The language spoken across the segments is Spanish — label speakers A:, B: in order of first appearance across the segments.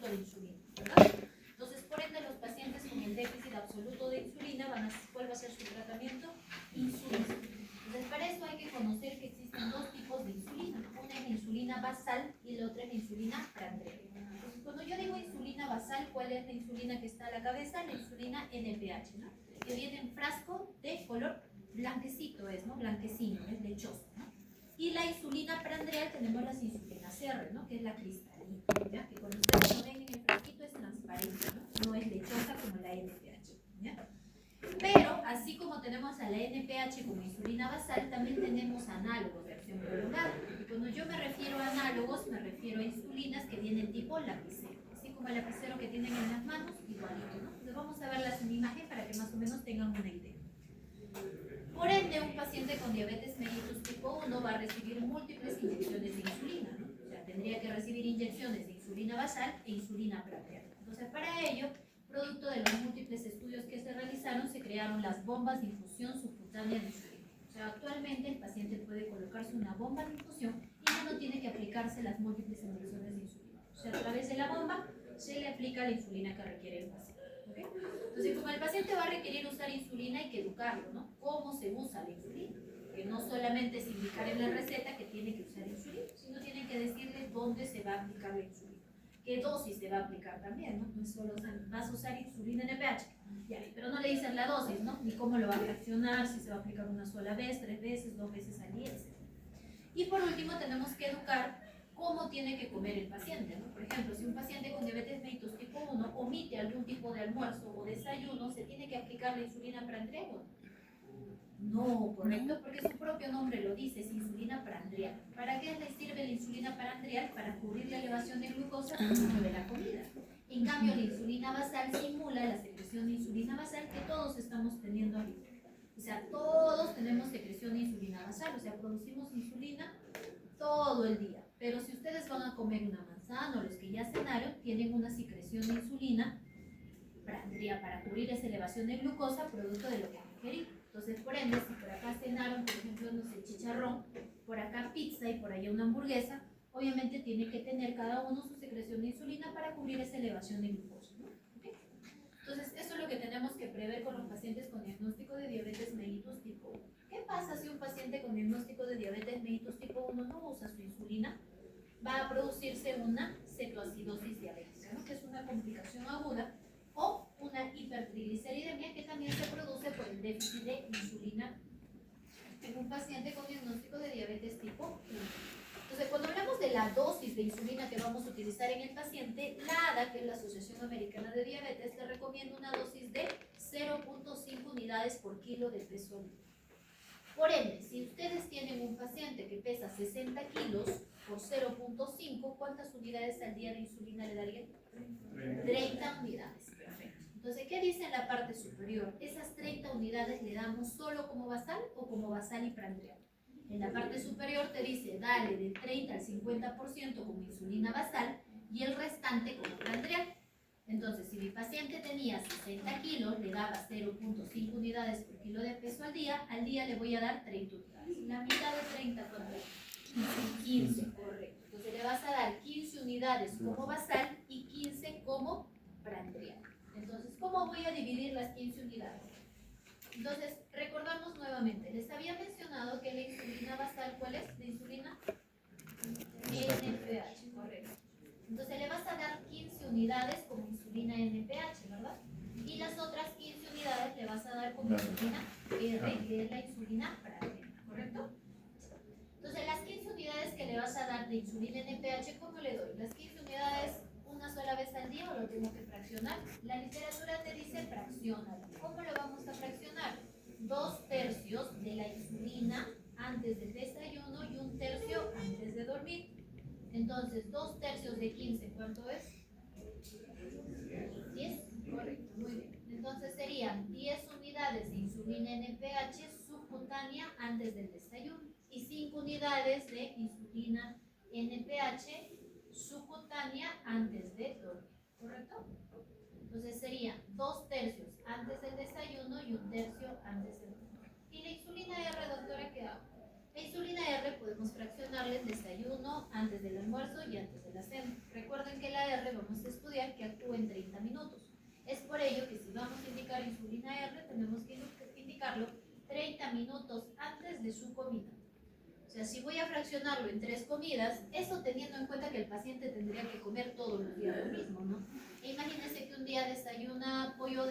A: de insulina, ¿verdad? Entonces, por ende, los pacientes con el déficit absoluto de insulina, ¿cuál va a ser su tratamiento? Insulina. Entonces, para eso hay que conocer que existen dos tipos de insulina. Una es la insulina basal y la otra es la insulina prandial. Entonces, cuando yo digo insulina basal, ¿cuál es la insulina que está a la cabeza? La insulina NPH, ¿no? Que viene en frasco de color blanquecito, ¿no? Blanquecino, es lechoso, ¿no? Y la insulina prandial tenemos las insulinas R, ¿no? Que es la cristalina, ¿ya? Que cuando ustedes lo ven en el frasquito es transparente, ¿no? No es lechosa como la NPH, ¿ya? Pero, así como tenemos a la NPH como insulina basal, también tenemos análogos de acción prolongada. Y cuando yo me refiero a análogos, me refiero a insulinas que vienen tipo lapicero. Así como el lapicero que tienen en las manos, igualito, ¿no? Entonces vamos a verlas en imagen para que más o menos tengan una idea. Por ende, un paciente con diabetes mellitus tipo 1 va a recibir múltiples inyecciones de insulina, ¿no? O sea, tendría que recibir inyecciones de insulina basal e insulina prandial. Entonces, para ello, producto de los múltiples estudios que se realizaron, se crearon las bombas de infusión subcutánea de insulina. O sea, actualmente el paciente puede colocarse una bomba de infusión y ya no tiene que aplicarse las múltiples inyecciones de insulina. O sea, a través de la bomba se le aplica la insulina que requiere el paciente. ¿Okay? Entonces, como el paciente va a requerir usar insulina, hay que educarlo, ¿no? ¿Cómo se usa la insulina? Que no solamente es indicar en la receta que tiene que usar insulina, sino tienen que decirle dónde se va a aplicar la insulina. ¿Qué dosis se va a aplicar también, no? No es solo, o sea, vas a usar insulina NPH, ya, pero no le dicen la dosis, ¿no? Ni cómo lo va a fraccionar, si se va a aplicar una sola vez, 3 veces, 2 veces al día, etc. Y por último, tenemos que educar cómo tiene que comer el paciente, ¿no? Por ejemplo, si un paciente con diabetes mellitus tipo 1 omite algún tipo de almuerzo o desayuno, ¿se tiene que aplicar la insulina prandial? No, correcto, porque su propio nombre lo dice, es insulina prandial. ¿Para qué le sirve la insulina prandial? Para cubrir la elevación de glucosa de la comida. En cambio, la insulina basal simula la secreción de insulina basal que todos estamos teniendo ahorita. O sea, todos tenemos secreción de insulina basal, o sea, producimos insulina todo el día. Pero si ustedes van a comer una manzana o los que ya cenaron, tienen una secreción de insulina prandial para cubrir esa elevación de glucosa producto de lo que han ingerido. Entonces, por ende, si por acá cenaron, por ejemplo, no sé, chicharrón, por acá pizza y por allá una hamburguesa, obviamente tiene que tener cada uno su secreción de insulina para cubrir esa elevación de glucosa, ¿no? ¿Okay? Entonces, eso es lo que tenemos que prever con los pacientes con diagnóstico de diabetes mellitus tipo 1. ¿Qué pasa si un paciente con diagnóstico de diabetes mellitus tipo 1 no usa su insulina? Va a producirse una cetoacidosis diabética, ¿no? Que es una complicación aguda, o una hipertrigliceridemia que también se produce por el déficit de insulina en un paciente con diagnóstico de diabetes tipo 1. Entonces, cuando hablamos de la dosis de insulina que vamos a utilizar en el paciente, la ADA, que es la Asociación Americana de Diabetes, le recomienda una dosis de 0.5 unidades por kilo de peso líquido. Por ende, si ustedes tienen un paciente que pesa 60 kilos por 0.5, ¿cuántas unidades al día de insulina le darían? 30 unidades. Perfecto. Entonces, ¿qué dice en la parte superior? ¿Esas 30 unidades le damos solo como basal o como basal y prandial? En la parte superior te dice, dale del 30 al 50% como insulina basal y el restante como prandial. Entonces, si mi paciente tenía 60 kilos, le daba 0.5 unidades por kilo de peso al día le voy a dar 30 unidades. La mitad de 30, ¿cuánto es? 15, correcto. Entonces, le vas a dar 15 unidades como basal y 15 como prandial. Entonces, ¿cómo voy a dividir las 15 unidades? Entonces, recordamos nuevamente, les había mencionado que la insulina basal, ¿cuál es? La insulina NPH, correcto. Entonces le vas a dar 15 unidades como insulina NPH, ¿verdad? Y las otras 15 unidades le vas a dar como insulina R, que es la insulina prandial, ¿correcto? Entonces las 15 unidades que le vas a dar de insulina NPH, ¿cómo le doy? ¿Las 15 unidades una sola vez al día o lo tengo que fraccionar? La literatura te dice fraccionar. ¿Cómo lo vamos a fraccionar? 2/3 de la insulina antes del desayuno y 1/3 antes de dormir. Entonces, 2/3 de 15, ¿cuánto es? 10, correcto, muy bien. Entonces serían 10 unidades de insulina NPH subcutánea antes del desayuno y 5 unidades de insulina NPH subcutánea antes de dormir, ¿correcto? Entonces serían 2/3 antes del desayuno y 1/3 antes del dormir. ¿Y la insulina R, doctora, qué hago? La insulina R podemos fraccionarla en desayuno, antes del almuerzo y antes de la cena. Recuerden que la R R vamos a estudiar que actúe en 30 minutos. Es por ello que si vamos a indicar insulina R, tenemos que indicarlo 30 minutos antes de su comida. O sea, si voy a fraccionarlo en 3 comidas, eso teniendo en cuenta que el paciente tendría que comer todos los días lo mismo, ¿no? E imagínense que un día desayuna pollo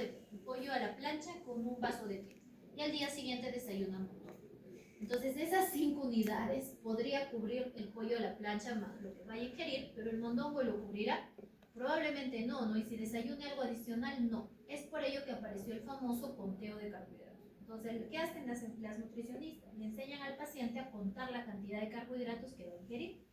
A: a la plancha con un vaso de té y al día siguiente desayuna montón. Entonces esas 5 unidades podría cubrir el pollo a la plancha más lo que vaya a ingerir, pero el mondongo lo cubrirá. Probablemente no, ¿no? Y si desayune algo adicional, no. Es por ello que apareció el famoso conteo de carbohidratos. Entonces, ¿qué hacen las nutricionistas? Le enseñan al paciente a contar la cantidad de carbohidratos que va a ingerir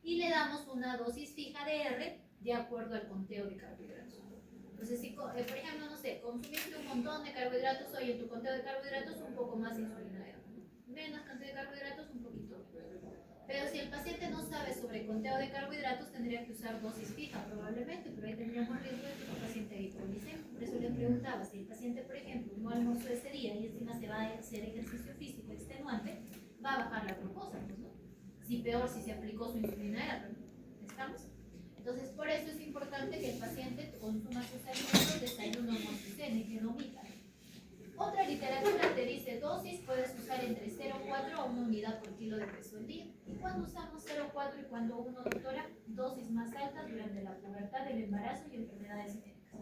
A: y le damos una dosis fija de R de acuerdo al conteo de carbohidratos. Entonces, si, por ejemplo, no sé, consumiste un montón de carbohidratos, oye, en tu conteo de carbohidratos un poco más insulina R. Menos cantidad de carbohidratos, un poquito menos. Pero si el paciente no sabe sobre conteo de carbohidratos, tendría que usar dosis fija probablemente, pero ahí tendríamos riesgo de que el paciente haga hipoglicemia. Por eso le preguntaba, si el paciente, por ejemplo, no almorzó ese día y encima se va a hacer ejercicio físico extenuante, va a bajar la glucosa, pues, ¿no? Si peor, si se aplicó su insulina R, ¿no? ¿Estamos? Entonces, por eso es importante que el paciente consuma sus alimentos, desayuno, almuerzo y cena, y que no omita. Otra literatura te dice dosis puedes usar entre 0,4 a 1 unidad por kilo de peso al día. ¿Y cuando usamos 0,4 y cuando 1, doctora? Dosis más altas durante la pubertad, el embarazo y enfermedades médicas.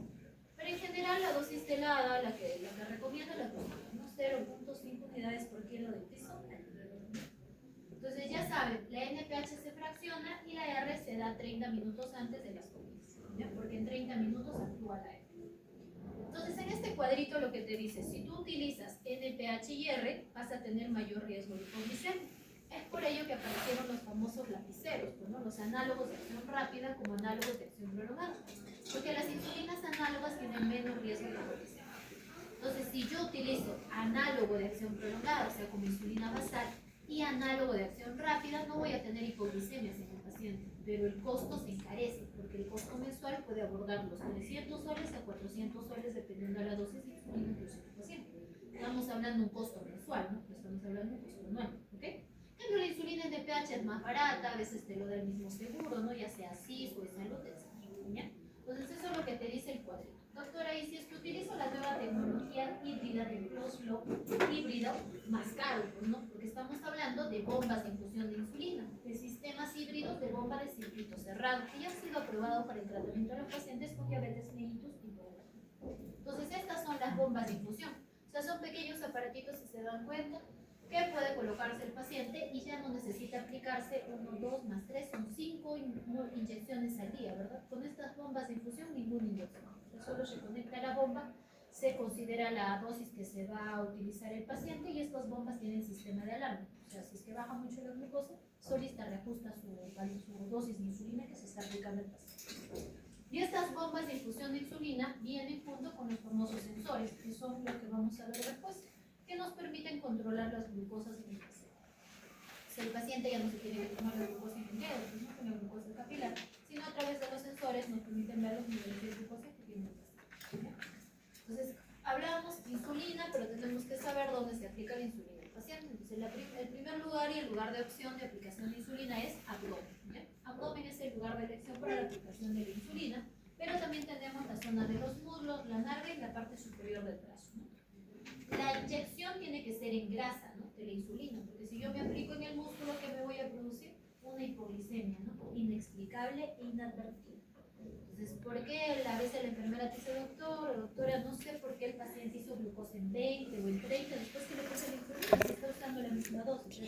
A: Pero en general la dosis telada, la que recomienda la consumimos, ¿no? 0,5 unidades por kilo de peso. Entonces ya saben, la NPH se fracciona y la R se da 30 minutos antes de las comidas, ¿ya? Porque en 30 minutos actúa la R. Entonces, en este cuadrito lo que te dice, si tú utilizas NPH y R, vas a tener mayor riesgo de hipoglicemia. Es por ello que aparecieron los famosos lapiceros, pues, ¿no? Los análogos de acción rápida como análogos de acción prolongada. Porque las insulinas análogas tienen menos riesgo de hipoglicemia. Entonces, si yo utilizo análogo de acción prolongada, o sea, como insulina basal, y análogo de acción rápida, no voy a tener hipoglicemias en el paciente, pero el costo se encarece, porque el costo mensual puede abordar los 300 soles a 400 soles dependiendo de la dosis de insulina que use el paciente. Estamos hablando de un costo mensual, ¿no? No estamos hablando de un costo anual, ¿ok? Pero la insulina NPH es más barata, a veces te lo da el mismo seguro, ¿no? Ya sea CIS o de salud, etc. ¿Ya? Entonces eso es lo que te dice el cuadrito. Doctora, y si es que utilizo la nueva tecnología híbrida de closed loop híbrido, más caro, pues, ¿no? Porque estamos hablando de bombas de infusión de insulina, de sistemas híbridos de bomba de circuito cerrado, que ya han sido aprobados para el tratamiento de los pacientes con diabetes mellitus tipo 1. Entonces estas son las bombas de infusión. O sea, son pequeños aparatitos, si se dan cuenta, que puede colocarse el paciente y ya no necesita aplicarse 1, 2, más 3, son 5 inyecciones al día, ¿verdad? Con estas bombas de infusión, ninguna inyección. O sea, solo se conecta a la bomba, se considera la dosis que se va a utilizar el paciente y estas bombas tienen sistema de alarma. O sea, si es que baja mucho la glucosa, solista reajusta su dosis de insulina que se está aplicando al paciente. Y estas bombas de infusión de insulina vienen junto con los famosos sensores, que son lo que vamos a ver después, que nos permiten controlar las glucosas en el paciente. Si el paciente ya no se tiene que tomar la glucosa en el dedo, pues no con la glucosa capilar, sino a través de los sensores nos permiten ver los niveles de glucosa que tiene el paciente. Entonces, hablábamos de insulina, pero tenemos que saber dónde se aplica la insulina al paciente. Entonces, el primer lugar y el lugar de opción de aplicación de insulina es abdomen. ¿Ya? Abdomen es el lugar de elección para la aplicación de la insulina, pero también tenemos la zona de los muslos, la nalga y la parte superior del brazo, ¿no? La inyección tiene que ser en grasa, ¿no? De la insulina, porque si yo me aplico en el músculo, ¿qué me voy a producir? Una hipoglicemia, ¿no? Inexplicable e inadvertida. Entonces, ¿por qué a veces la enfermera te dice, doctora, no sé por qué el paciente hizo glucosa en 20 o en 30, después que le puse la insulina, se está usando la misma dosis? O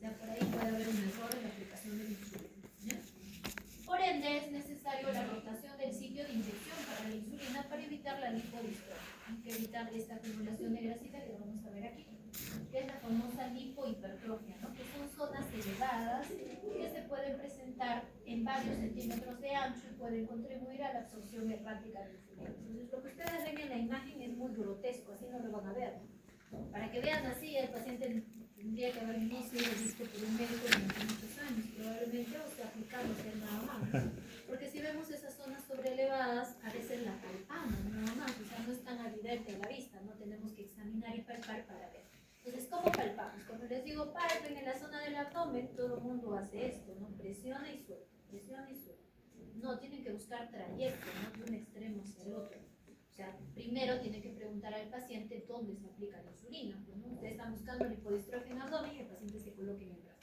A: sea, por ahí puede haber un error en la aplicación de la insulina, ¿ya? Por ende, es necesario la rotación del sitio de inyección para la insulina para evitar la lipodistrofia. Hay que evitar esta acumulación de grasita que vamos a ver aquí, que es la famosa lipohipertrofia, ¿no? Que son zonas elevadas que se pueden presentar en varios centímetros de ancho y pueden contribuir a la absorción errática de insulina. Entonces, lo que ustedes ven en la imagen es muy grotesco, así no lo van a ver, ¿no? Para que vean así, el paciente tendría que haber no sido visto por un médico durante muchos años, probablemente, o sea, aplicándose nada más. Porque si vemos esas zonas sobreelevadas, a veces la palpamos nada más, o sea, no es tan evidente a la vista, no tenemos que examinar y palpar para ver. Entonces, ¿cómo palpamos? Cuando les digo palpen en la zona del abdomen, todo el mundo hace esto, ¿no? Presiona y suelta, presiona no, tienen que buscar trayecto, no de un extremo hacia el otro. O sea, primero tiene que preguntar al paciente dónde se aplica la insulina. Pues, ¿no? Ustedes están buscando lipodistrofia en abdomen y el paciente se coloca en el brazo.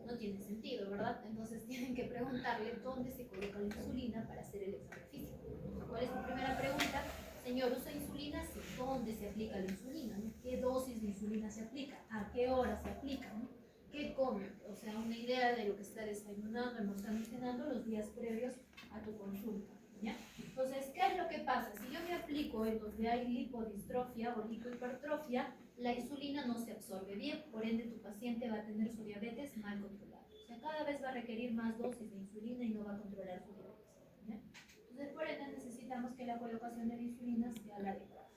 A: No tiene sentido, ¿verdad? Entonces tienen que preguntarle dónde se coloca la insulina para hacer el examen físico. ¿Cuál es tu primera pregunta? Señor, ¿usa insulina? Sí. ¿Dónde se aplica la insulina? ¿No? ¿Qué dosis de insulina se aplica? ¿A qué hora se aplica? ¿No? ¿Qué come? O sea, una idea de lo que está desayunando, almorzando y cenando los días previos a tu consulta. ¿Ya? Entonces, ¿qué es lo que pasa? Si yo me aplico en donde hay lipodistrofia o lipohipertrofia, la insulina no se absorbe bien, por ende tu paciente va a tener su diabetes mal controlado. O sea, cada vez va a requerir más dosis de insulina y no va a controlar su diabetes. ¿Ya? Entonces, por ende necesitamos que la colocación de la insulina sea la adecuada.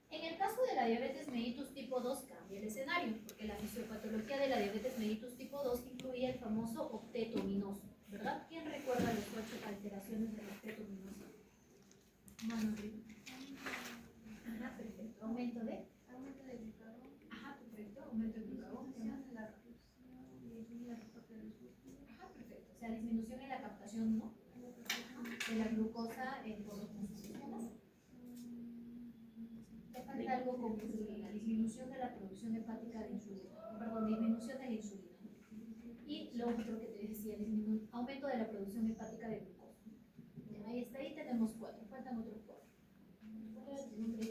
A: En el caso de la diabetes mellitus tipo 2 cambia el escenario, porque la fisiopatología de la diabetes mellitus tipo 2 incluía el famoso octeto ominoso, ¿verdad? ¿Quién recuerda las 8 alteraciones del octeto ominoso? Mano arriba. Ajá, perfecto. Aumento de glucagón. Ajá, perfecto. Aumento de glucagón. Ajá, perfecto. O sea, disminución en la captación, ¿no? De la glucosa por los músculos. Te falta algo con insulina, disminución de la producción hepática de insulina, perdón, disminución de la insulina. Y lo otro que te decía, aumento de la producción hepática de glucosa. Bien, ahí está, ahí tenemos 4, faltan otros 4. ¿Cuál era tu nombre?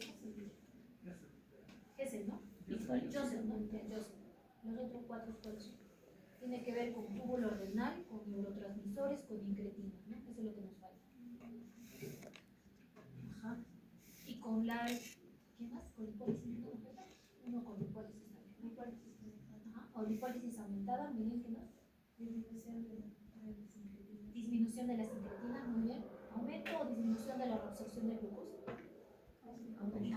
A: Gesell, ¿no? Joseph, ¿no? Joseph. Los otros 4 cuáles son. Tiene que ver con túbulo renal, con neurotransmisores, con incretina, ¿no? Eso es lo que nos falta. Ajá. Y con la... ¿Qué más? ¿Con lipólisis? ¿No nos falta? Uno con lipólisis también. Ajá. O lipólisis aumentada, muy bien, ¿qué más? Disminución de la sincretina, muy bien. ¿Aumento o disminución de la reabsorción de glucosa?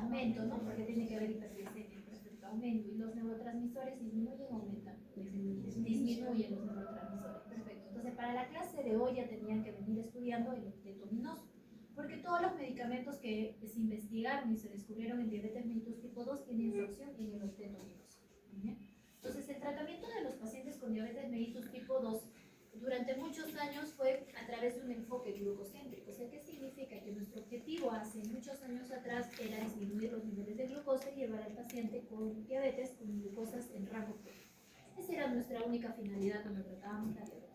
A: Aumento, ¿no? Porque tiene que haber hiperglicemia, perfecto, aumento. ¿Y los neurotransmisores disminuyen o aumentan? Disminuyen los neurotransmisores, perfecto. Entonces, para la clase de hoy ya tenían que venir estudiando el octeto ominoso, porque todos los medicamentos que se investigaron y se descubrieron en diabetes mellitus tipo 2 tienen su acción en el octeto ominoso. Entonces, el tratamiento de los pacientes con diabetes mellitus tipo 2 durante muchos años fue a través de un enfoque glucocéntrico. O sea, ¿qué significa? Que nuestro objetivo hace muchos años atrás era disminuir los niveles de glucosa y llevar al paciente con diabetes con glucosas en rango crónico. Esa era nuestra única finalidad cuando tratábamos la diabetes.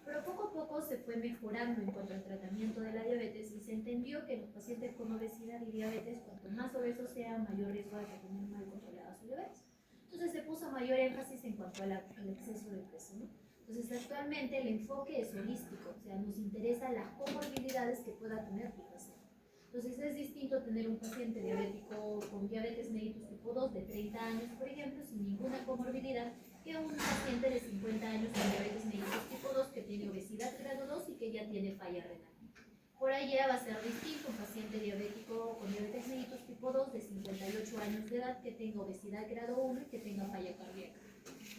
A: Pero poco a poco se fue mejorando en cuanto al tratamiento de la diabetes y se entendió que los pacientes con obesidad y diabetes, cuanto más obesos sean, mayor riesgo de tener mal controlada su diabetes. Entonces se puso mayor énfasis en cuanto al exceso de peso, ¿no? Entonces actualmente el enfoque es holístico, o sea, nos interesan las comorbilidades que pueda tener tu paciente. Entonces es distinto tener un paciente diabético con diabetes mellitus tipo 2 de 30 años, por ejemplo, sin ninguna comorbilidad, que un paciente de 50 años con diabetes mellitus tipo 2 que tiene obesidad grado 2 y que ya tiene falla renal. Por allá va a ser distinto un paciente diabético con diabetes mellitus tipo 2 de 58 años de edad que tenga obesidad grado 1 y que tenga falla cardíaca.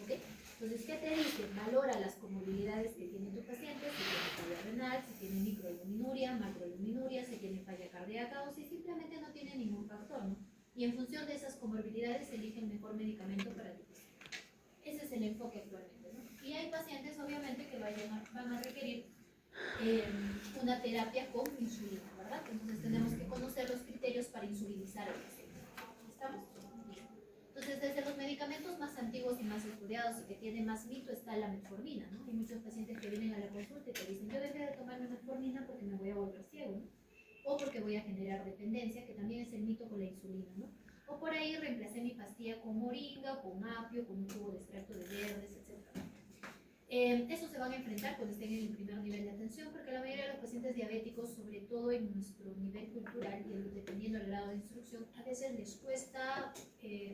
A: ¿Okay? Entonces, ¿qué te dice? Valora las comorbilidades que tiene tu paciente, si tiene falla renal, si tiene microalbuminuria, macroalbuminuria, si tiene falla cardíaca o si simplemente no tiene ningún factor, ¿no? Y en función de esas comorbilidades elige el mejor medicamento para tu paciente. Ese es el enfoque actualmente, ¿no? Y hay pacientes, obviamente, que van a requerir una terapia con insulina, ¿verdad? Entonces tenemos que conocer los criterios para insulinizar al paciente. ¿Estamos? Bien. Entonces, desde los medicamentos más antiguos y más estudiados y que tienen más mito está la metformina, ¿no? Hay muchos pacientes que vienen a la consulta y te dicen, yo dejé de tomarme metformina porque me voy a volver ciego, ¿no? O porque voy a generar dependencia, que también es el mito con la insulina, ¿no? O por ahí reemplacé mi pastilla con moringa, con apio, con un tubo de extracto de verdes, etc. Eso se van a enfrentar cuando estén en el primer nivel de atención, porque la mayoría de los pacientes diabéticos, sobre todo en nuestro nivel cultural y dependiendo del grado de instrucción, a veces les cuesta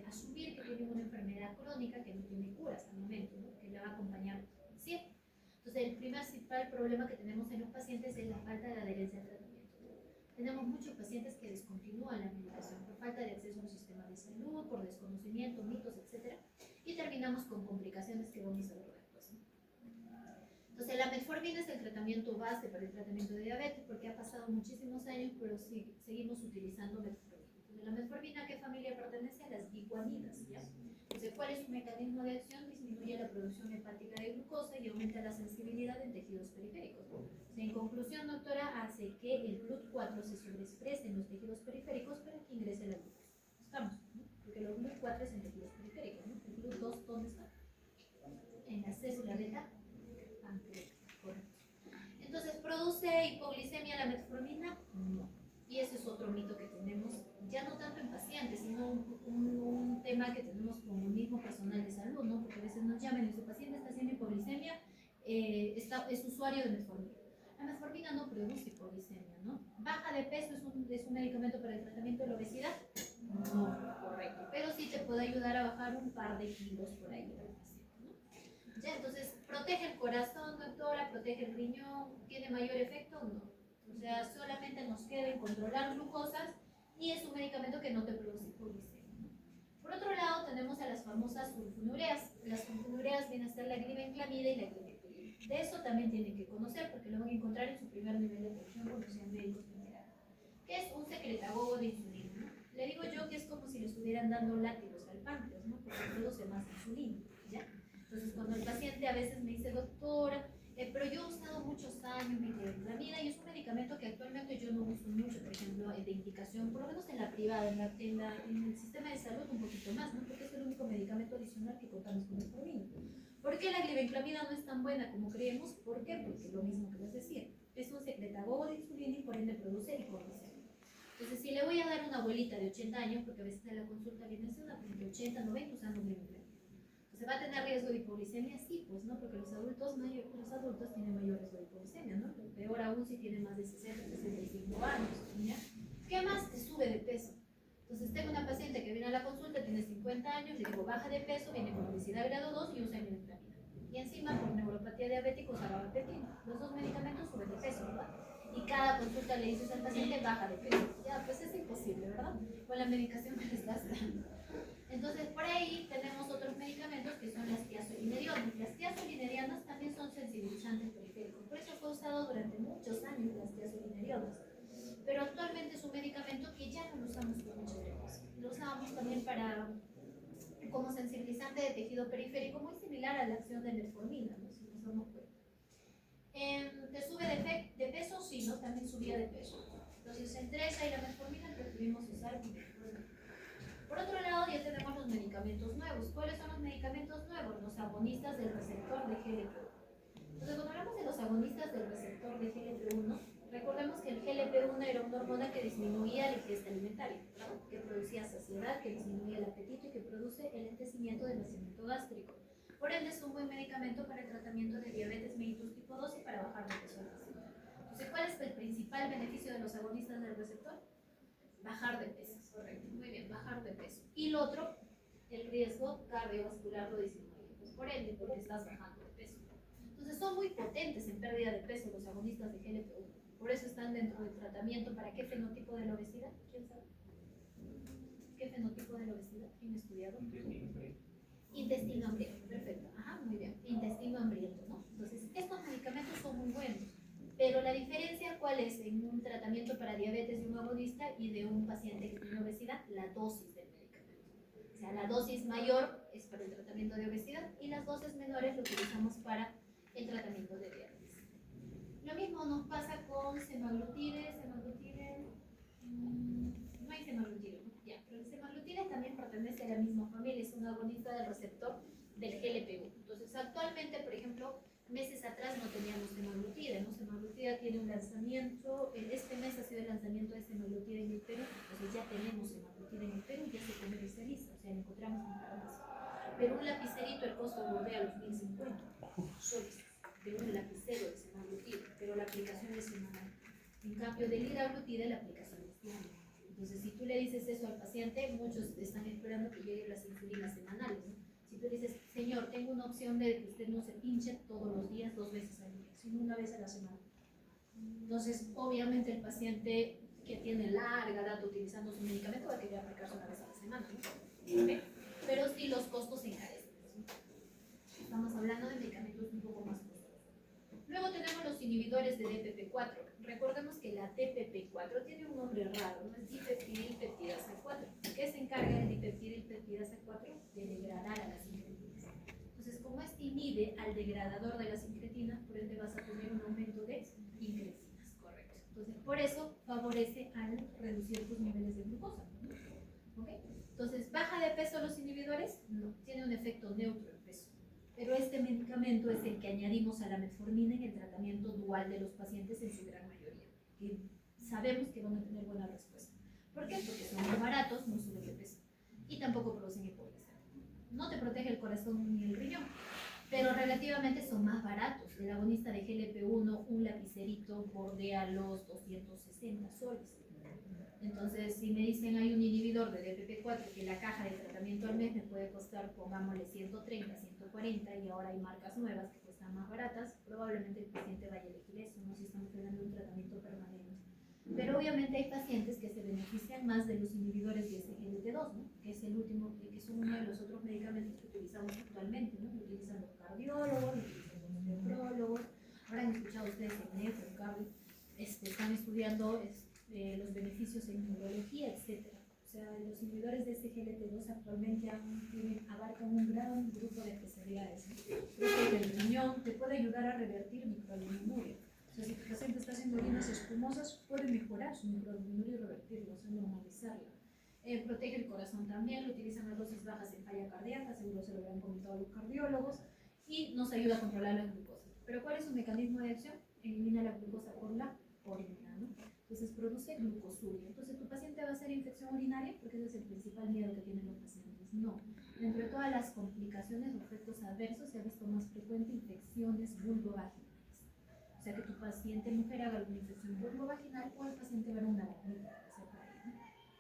A: asumir que tienen una enfermedad crónica que no tiene cura hasta el momento, ¿no? Que la va a acompañar siempre. Entonces, el principal problema que tenemos en los pacientes es la falta de adherencia al tratamiento. Tenemos muchos pacientes que descontinúan la medicación por falta de acceso a un sistema de salud, por desconocimiento, mitos, etc. Y terminamos con complicaciones que vamos a ver después, ¿no? Entonces, la metformina es el tratamiento base para el tratamiento de diabetes porque ha pasado muchísimos años, pero seguimos utilizando metformina. Entonces, la metformina, ¿a qué familia pertenece? A las diguanidas, ¿ya? Entonces, ¿cuál es su mecanismo de acción? Disminuye la producción hepática de glucosa y aumenta la sensibilidad en tejidos periféricos. O sea, en conclusión, doctora, hace que el GLUT4 se sobreexprese en los tejidos periféricos para que ingrese la glucosa. Estamos, ¿no? Porque los GLUT4 es en tejidos periféricos, ¿no? El GLUT2, ¿dónde está? En la célula beta pancreática, correcto. Entonces, ¿produce hipoglicemia la metformina? No. Y ese es otro mito que tenemos, ya no tanto en pacientes, sino un tema que tenemos como mismo personal de salud, ¿no? Porque a veces nos llaman y su paciente está haciendo hipoglicemia, es usuario de metformina. La metformina no produce hipoglicemia, ¿no? ¿Baja de peso es un medicamento para el tratamiento de la obesidad? No, correcto. Pero sí te puede ayudar a bajar un par de kilos por ahí al paciente, ¿no? Ya, entonces, ¿protege el corazón, doctora? ¿Protege el riñón? ¿Tiene mayor efecto? No. O sea, solamente nos queda en controlar glucosas y es un medicamento que no te produce hipoglicemia, ¿no? Por otro lado, tenemos a las famosas sulfonylureas. Las sulfonylureas vienen a ser la glibenclamida y la glibenclamida. De eso también tienen que conocer porque lo van a encontrar en su primer nivel de atención cuando sean médicos generales. ¿Qué es un secretagogo de insulina? ¿No? Le digo yo que es como si le estuvieran dando látigos al páncreas, ¿no? Porque produce más insulina, ¿ya? Entonces, cuando el paciente a veces me dice, doctora, pero yo he usado muchos años mi glibenclamida y es un medicamento que actualmente yo no uso mucho, por ejemplo, de indicación, por lo menos en la privada, en el sistema de salud un poquito más, ¿no? Porque es el único medicamento adicional que contamos con metformina. ¿Por qué la glibenclamida no es tan buena como creemos? ¿Por qué? Porque lo mismo que les decía, es un secretagogo de insulina y por ende produce hipoglicemia. Entonces, si le voy a dar a una abuelita de 80 años, porque a veces en la consulta viene una de 80, 90 usando glibenclamida, ¿se va a tener riesgo de hipoglicemia? Sí, pues no, porque los adultos tienen mayor riesgo de hipoglicemia, ¿no? Peor aún si tienen más de 60, 65 años, ¿ya? ¿Qué más? Te sube de peso. Entonces tengo una paciente que viene a la consulta, tiene 50 años, le digo baja de peso, viene con obesidad grado 2 y usa glibenclamida. Y encima por neuropatía diabética usa gabapentina. Los dos medicamentos suben de peso, ¿verdad? Y cada consulta le dices al paciente baja de peso. Ya, pues es imposible, ¿verdad? Con la medicación que le estás dando. Entonces, por ahí tenemos otros medicamentos que son las tiazolinerianas. Las tiazolinerianas también son sensibilizantes periféricos. Por eso fue usado durante muchos años las tiazolinerianas. Pero actualmente es un medicamento que ya no lo usamos con mucha frecuencia. Lo usamos también como sensibilizante de tejido periférico, muy similar a la acción de metformina, ¿no? Si nos damos cuenta. ¿Te sube de peso? Sí, ¿no? También subía de peso. Entonces, entre esa y la metformina preferimos usar metformina. Por otro lado, ya tenemos los medicamentos nuevos. ¿Cuáles son los medicamentos nuevos? Los agonistas del receptor de GLP-1. Entonces, cuando hablamos de los agonistas del receptor de GLP-1, recordemos que el GLP-1 era una hormona que disminuía la ingesta alimentaria, ¿no? Que producía saciedad, que disminuía el apetito y que produce el enlentecimiento del vaciamiento gástrico. Por ende, es un buen medicamento para el tratamiento de diabetes mellitus tipo 2 y para bajar de peso al paciente. Entonces, ¿cuál es el principal beneficio de los agonistas del receptor? Bajar de peso, correcto. Muy bien, bajar de peso. Y lo otro, el riesgo cardiovascular lo disminuye. Pues por ende, porque estás bajando de peso. Entonces son muy potentes en pérdida de peso los agonistas de GLP-1. Por eso están dentro del tratamiento. ¿Para qué fenotipo de la obesidad? ¿Quién sabe? ¿Qué fenotipo de la obesidad? ¿Quién ha estudiado? Intestino hambriento, perfecto. Ajá, muy bien. Intestino hambriento, ¿no? Entonces, estos medicamentos son muy buenos. Pero la diferencia, ¿cuál es en un tratamiento para diabetes de un agonista y de un paciente que tiene obesidad? La dosis del medicamento. O sea, la dosis mayor es para el tratamiento de obesidad y las dosis menores lo utilizamos para el tratamiento de diabetes. Lo mismo nos pasa con semaglutide, no hay semaglutide, ¿no? Ya, pero el semaglutide también pertenece a la misma familia, es un agonista del receptor del GLP-1. Entonces, actualmente, por ejemplo, meses atrás no teníamos semaglutide, ¿no? Semaglutide tiene un lanzamiento, este mes ha sido el lanzamiento de semaglutide en el Perú, entonces ya tenemos semaglutide en el Perú, ya se comercializa, o sea, lo encontramos en farmacia. Pero un lapicerito, el costo bordea los 1.050 soles de un lapicero de semaglutide, pero la aplicación es semanal. En cambio, del liraglutide la aplicación es diaria. Entonces, si tú le dices eso al paciente, muchos están esperando que lleguen las insulinas semanales, ¿no? Si tú dices, señor, tengo una opción de que usted no se pinche todos los días, 2 veces al día, sino una vez a la semana. Entonces, obviamente el paciente que tiene larga data utilizando su medicamento va a querer aplicarse una vez a la semana, ¿no? ¿Okay? Pero sí los costos se encarecen, ¿sí? Estamos hablando de medicamentos un poco más costosos. Luego tenemos los inhibidores de DPP4. Recordemos que la DPP4 tiene un nombre raro, no es dipeptidilpeptidasa 4. ¿Qué se encarga el dipeptidilpeptidasa 4? De degradar a las incretinas. Entonces, como este inhibe al degradador de las incretinas, por ende vas a tener un aumento de incretinas, correcto. Entonces, por eso favorece al reducir tus niveles de glucosa. ¿Ok? Entonces, ¿baja de peso los inhibidores? No, tiene un efecto neutro en peso. Pero este medicamento es el que añadimos a la metformina en el tratamiento dual de los pacientes en su gran mayoría, que sabemos que van a tener buena respuesta. ¿Por qué? Porque son muy baratos, no suben de peso y tampoco producen hipoglucemia. No te protege el corazón ni el riñón, pero relativamente son más baratos. El agonista de GLP-1, un lapicerito, bordea los 260 soles. Entonces, si me dicen hay un inhibidor de DPP4 que la caja de tratamiento al mes me puede costar, pongámosle 130, 140 y ahora hay marcas nuevas que cuestan más baratas, probablemente el paciente vaya a elegir eso, no si estamos hablando de un tratamiento permanente. Pero obviamente hay pacientes que se benefician más de los inhibidores de SGLT2, ¿no? Que es el último, que son uno de los otros medicamentos que utilizamos actualmente, ¿no? Lo utilizan los cardiólogos, lo utilizan los nefrólogos, habrán escuchado ustedes en nefro, en cardio, están estudiando los beneficios en neurología, etc. O sea, los inhibidores de SGLT2 actualmente abarcan un gran grupo de especialidades. El riñón te puede ayudar a revertir microalbuminuria. O sea, si tu paciente está haciendo orinas espumosas, puede mejorar su microalbuminuria y revertirlo, o sea, normalizarla. Protege el corazón también, lo utilizan a dosis bajas en falla cardíaca, seguro se lo habrán comentado los cardiólogos, y nos ayuda a controlar la glucosa. Pero ¿cuál es su mecanismo de acción? Elimina la glucosa por la orina, ¿no? Entonces produce glucosuria. Entonces, ¿tu paciente va a hacer infección urinaria? Porque ese es el principal miedo que tienen los pacientes. No. Dentro de todas las complicaciones o efectos adversos se ha visto más frecuente infecciones vulvovaginales. O sea, que tu paciente mujer haga alguna infección vulvovaginal o el paciente varón una vaginita,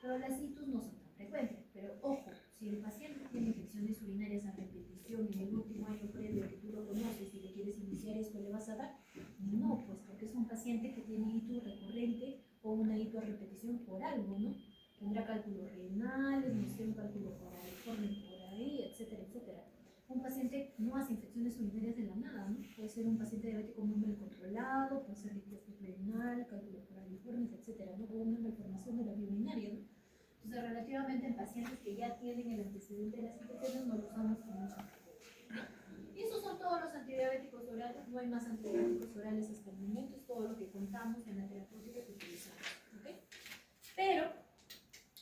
A: pero las ITUS no son tan frecuentes. Pero ojo, si el paciente tiene infecciones urinarias a repetición en el último año previo que tú lo conoces y le quieres iniciar esto, ¿le vas a dar? No, pues porque es un paciente que tiene ITU recurrente o una ITU a repetición por algo, ¿no? Tendrá cálculos renales, no sé, un cálculo coraliforme por ahí, etcétera, etcétera. Un paciente no hace infecciones urinarias de la nada, ¿no? Puede ser un paciente diabético muy mal controlado, puede ser ictus renal, cálculos coraliformes, etcétera, ¿no? O una malformación de la vía urinaria, ¿no? Entonces, relativamente en pacientes que ya tienen el antecedente de las infecciones, no lo usamos con mucha frecuencia. Y esos son todos los antidiabéticos orales, no hay más antidiabéticos orales hasta el momento, es todo lo que contamos en la terapéutica que utilizamos. ¿Okay? Pero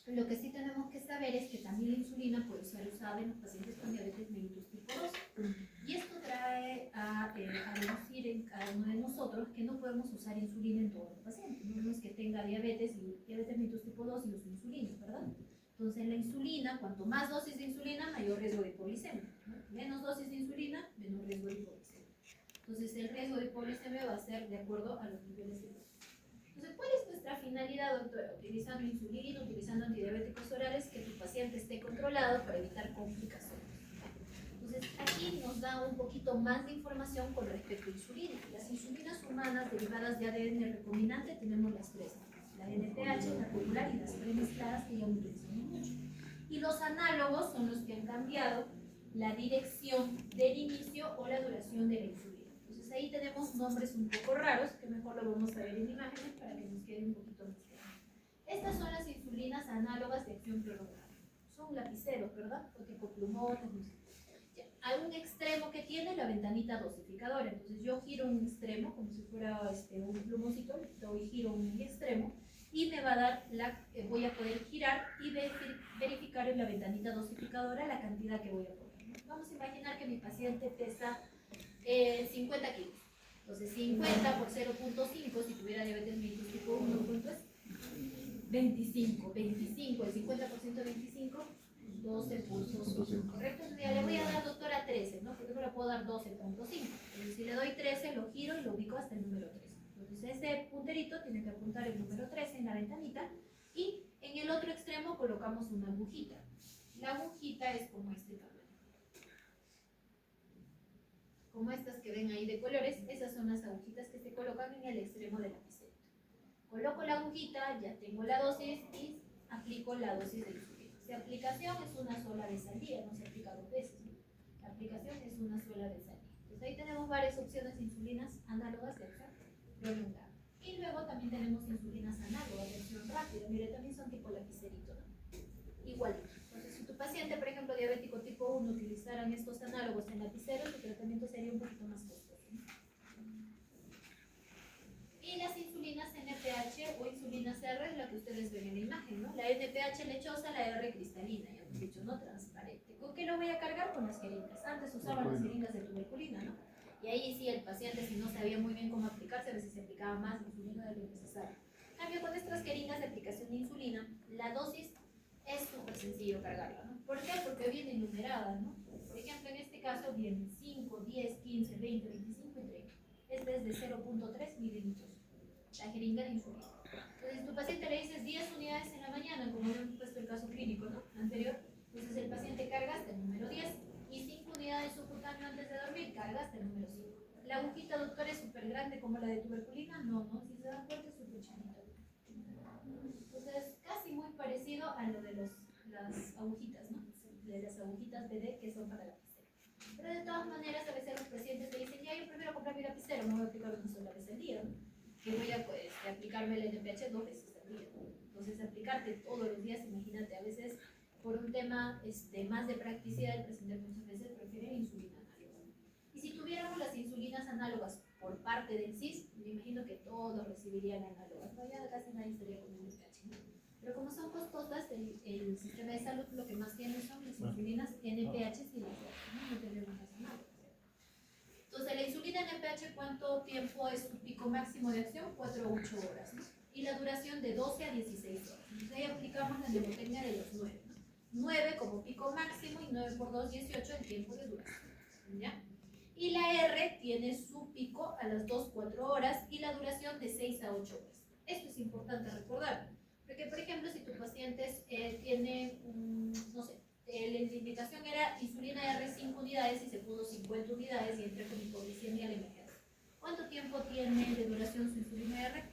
A: lo que sí tenemos que saber es que también la insulina puede ser usada en los pacientes con diabetes mellitus tipo 2. Y esto trae a deducir en cada uno de nosotros que no podemos usar insulina en todos los pacientes. No es que tenga diabetes y diabetes mellitus tipo 2 y use insulina, ¿verdad? Entonces la insulina, cuanto más dosis de insulina, mayor riesgo de hipoglicemia, ¿no? Menos dosis de insulina, menor riesgo de hipoglicemia. Entonces el riesgo de hipoglicemia va a ser de acuerdo a los niveles de dosis. Entonces, ¿cuál es nuestra finalidad, doctora? Utilizando insulina, utilizando antidiabéticos orales, que tu paciente esté controlado para evitar complicaciones. Entonces, aquí nos da un poquito más de información con respecto a insulina. Las insulinas humanas derivadas de ADN recombinante tenemos las tres, la NPH, la popular y las premezcladas que ya utilizamos mucho. Y los análogos son los que han cambiado la dirección del inicio o la duración de la insulina. Entonces ahí tenemos nombres un poco raros, que mejor lo vamos a ver en imágenes para que nos quede un poquito más claro. Estas son las insulinas análogas de acción prolongada. Son lapiceros, ¿verdad? O tipo plumones, no sé. Hay un extremo que tiene la ventanita dosificadora. Entonces yo giro un extremo, como si fuera un plumoncito, doy giro un extremo y me va a dar, voy a poder girar y verificar en la ventanita dosificadora la cantidad que voy a poner, ¿no? Vamos a imaginar que mi paciente pesa 50 kilos. Entonces 50 por 0.5, si tuviera diabetes mellitus tipo 1, ¿cuánto es? 25, el 50% de 25, 12 pulsos, ¿correcto? Entonces ya le voy a dar, doctora, 13, ¿no? Porque no le puedo dar 12.5. Entonces si le doy 13, lo giro y lo ubico hasta el número 13. Entonces ese punterito tiene que apuntar el número 13 en la ventanita y en el otro extremo colocamos una agujita. La agujita es como este tamaño. Como estas que ven ahí de colores, esas son las agujitas que se colocan en el extremo de la piscina. Coloco la agujita, ya tengo la dosis y aplico la dosis de insulina. Si aplicación es una sola vez al día, no se aplica 2 veces, ¿no? La aplicación es una sola vez al día. Entonces ahí tenemos varias opciones de insulinas análogas de acción prolongada. Y luego también tenemos insulinas análogas de acción rápida. Mire, también son tipo lapicerito, ¿no? Igual. Entonces, si tu paciente, por ejemplo, diabético tipo 1, utilizaran estos análogos en lapicero, su tratamiento sería un poquito más costoso, ¿no? Y las insulinas NPH o insulinas R es la que ustedes ven en la imagen, ¿no? La NPH lechosa, la R cristalina, ya hemos dicho, ¿no? Transparente. ¿Con qué lo voy a cargar? Con las jeringas. Antes usaban las jeringas de tuberculina, ¿no? Y ahí sí el paciente, si no sabía muy bien cómo aplicarse, a veces se aplicaba más insulina de lo necesario. En cambio, con estas jeringas de aplicación de insulina, la dosis es súper sencillo cargarla, ¿no? ¿Por qué? Porque viene numerada, ¿no? Por ejemplo, en este caso vienen 5, 10, 15, 20, 25 y 30. Este es de 0.3 mililitros, la jeringa de insulina. Entonces, tu paciente le dices 10 unidades en la mañana, como hemos puesto el caso clínico, ¿no? Anterior. Entonces, el paciente carga hasta el número 10 y 5 unidades subcutáneo antes de dormir, carga hasta el número 5. La agujita, doctor, es súper grande como la de tuberculina. No, no, si se dan cuenta es súper chiquita. Entonces, casi muy parecido a lo de las agujitas, ¿no? De las agujitas BD que son para lapicero. Pero de todas maneras, a veces los pacientes te dicen, ya yo prefiero comprar mi lapicero, no voy a aplicar una sola vez al día, ¿no? Que voy a pues, aplicarme el NPH 2 veces al día. Entonces, aplicarte todos los días, imagínate, a veces por un tema más de practicidad, el paciente muchas veces prefiere insulina análoga. Y si tuviéramos las insulinas análogas por parte del CIS, me imagino que todos recibirían análogas, no, ya casi nadie estaría con un NPH, ¿no? Pero como son costosas, el sistema de salud lo que más tiene son las insulinas NPH y las otras, no tenemos las análogas. Entonces, la insulina NPH, ¿cuánto tiempo es su pico máximo de acción? 4 a 8 horas, ¿no? Y la duración de 12 a 16 horas. Entonces, ahí aplicamos la mnemotecnia de los 9, ¿no? 9 como pico máximo y 9 por 2, 18 el tiempo de duración, ¿ya? Y la R tiene su pico a las 2-4 horas y la duración de 6 a 8 horas. Esto es importante recordar, porque por ejemplo, si tu paciente tiene, no sé, la indicación era insulina R 5 unidades y se pudo 50 unidades y entré con hipoglicemia a la emergencia. ¿Cuánto tiempo tiene de duración su insulina R?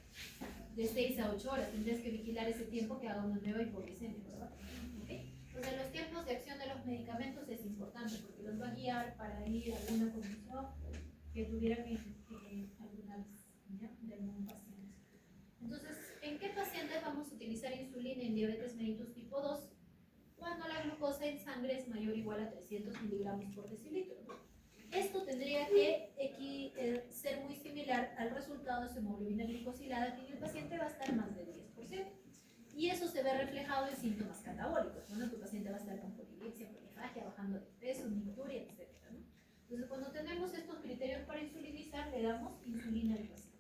A: De 6 a 8 horas. Tendrías que vigilar ese tiempo que haga una nueva hipoglicemia, ¿verdad? ¿Okay? Entonces, los tiempos de acción de los medicamentos es importante porque los va a guiar para ir a alguna condición que tuvieran alguna vez, de algún paciente. Entonces, ¿en qué pacientes vamos a utilizar insulina en diabetes mellitus tipo 2? Cuando la glucosa en sangre es mayor o igual a 300 miligramos por decilitro. Esto tendría que ser muy similar al resultado de su hemoglobina glicosilada, que en el paciente va a estar más del 10%. Y eso se ve reflejado en síntomas catabólicos. Bueno, tu paciente va a estar con polidipsia, polifagia, bajando de peso, nicturia, etc., ¿no? Entonces, cuando tenemos estos criterios para insulinizar, le damos insulina al paciente.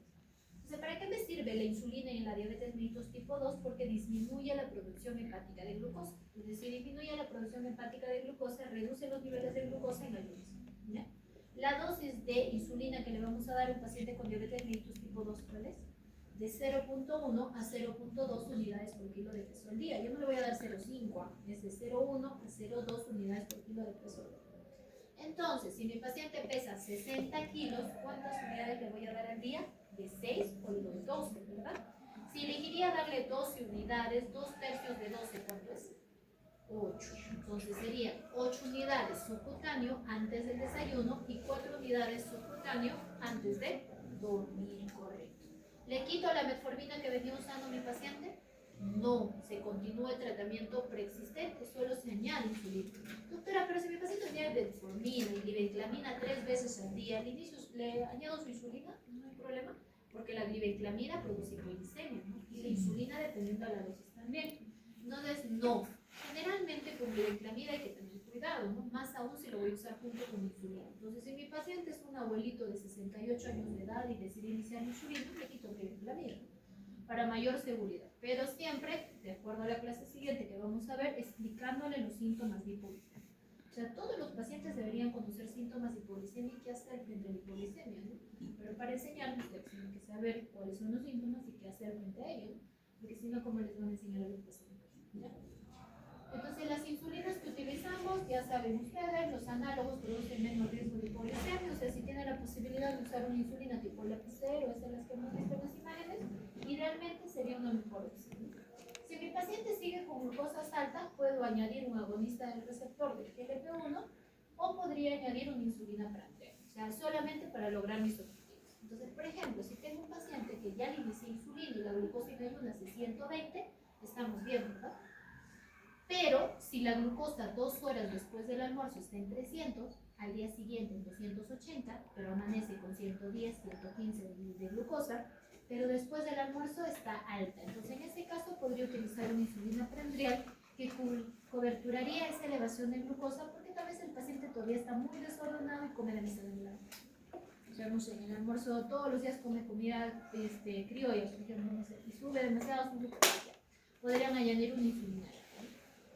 A: Entonces, ¿para qué me sirve la insulina en la diabetes mellitus tipo 2? Porque disminuye la producción hepática de glucosa. Entonces, si disminuye la producción hepática de glucosa, reduce los niveles de glucosa en ayunas, ¿ya? La dosis de insulina que le vamos a dar a un paciente con diabetes mellitus tipo 2, ¿cuál es? De 0.1 a 0.2 unidades por kilo de peso al día. Yo no le voy a dar 0.5, es de 0.1 a 0.2 unidades por kilo de peso al día. Entonces, si mi paciente pesa 60 kilos, ¿cuántas unidades le voy a dar al día? De 6 o de los 12, ¿verdad? Si elegiría darle 12 unidades, 2 tercios de 12, ¿cuánto es? 8. Entonces serían 8 unidades subcutáneo antes del desayuno y 4 unidades subcutáneo antes de dormir, correcto. ¿Le quito la metformina que venía usando mi paciente? No, se continúa el tratamiento preexistente, solo se añade insulina. Doctora, pero si mi paciente tiene metformina y glibenclamina 3 veces al día, al inicio le añado su insulina, no hay problema, porque la glibenclamina produce hipoglicemia, ¿no? Y la insulina dependiendo de la dosis también. Entonces, no. Generalmente con glibenclamida hay que tener cuidado, ¿no? Más aún si lo voy a usar junto con insulina. Entonces, si mi paciente es un abuelito de 68 años de edad y decide iniciar insulina, le quito glibenclamida, ¿no? Para mayor seguridad. Pero siempre, de acuerdo a la clase siguiente que vamos a ver, explicándole los síntomas de hipoglicemia. O sea, todos los pacientes deberían conocer síntomas de hipoglicemia y qué hacer frente a la hipoglicemia, ¿no? Pero para enseñarles, tienen que saber cuáles son los síntomas y qué hacer frente a ellos, ¿no? Porque si no, ¿cómo les van a enseñar a los pacientes? ¿Ya? Entonces, las insulinas que utilizamos, ya saben ustedes, los análogos producen menos riesgo de hipoglicemia. O sea, si tienen la posibilidad de usar una insulina tipo lapicero, esas las que hemos visto en las imágenes, idealmente sería una mejor opción. Si mi paciente sigue con glucosas altas, puedo añadir un agonista del receptor del GLP-1 o podría añadir una insulina prandial, o sea, solamente para lograr mis objetivos. Entonces, por ejemplo, si tengo un paciente que ya le inicié insulina y la glucosa en ayunas es 120, estamos bien, ¿verdad? Pero si la glucosa 2 horas después del almuerzo está en 300, al día siguiente en 280, pero amanece con 110, 115 de glucosa, pero después del almuerzo está alta. Entonces en ese caso podría utilizar una insulina prendial que coberturaría esa elevación de glucosa, porque tal vez el paciente todavía está muy desordenado y come demasiado en el almuerzo. O sea, no sé, en el almuerzo todos los días come comida criolla, por ejemplo, no sé, y sube demasiado su glucosa. Podrían añadir una insulina.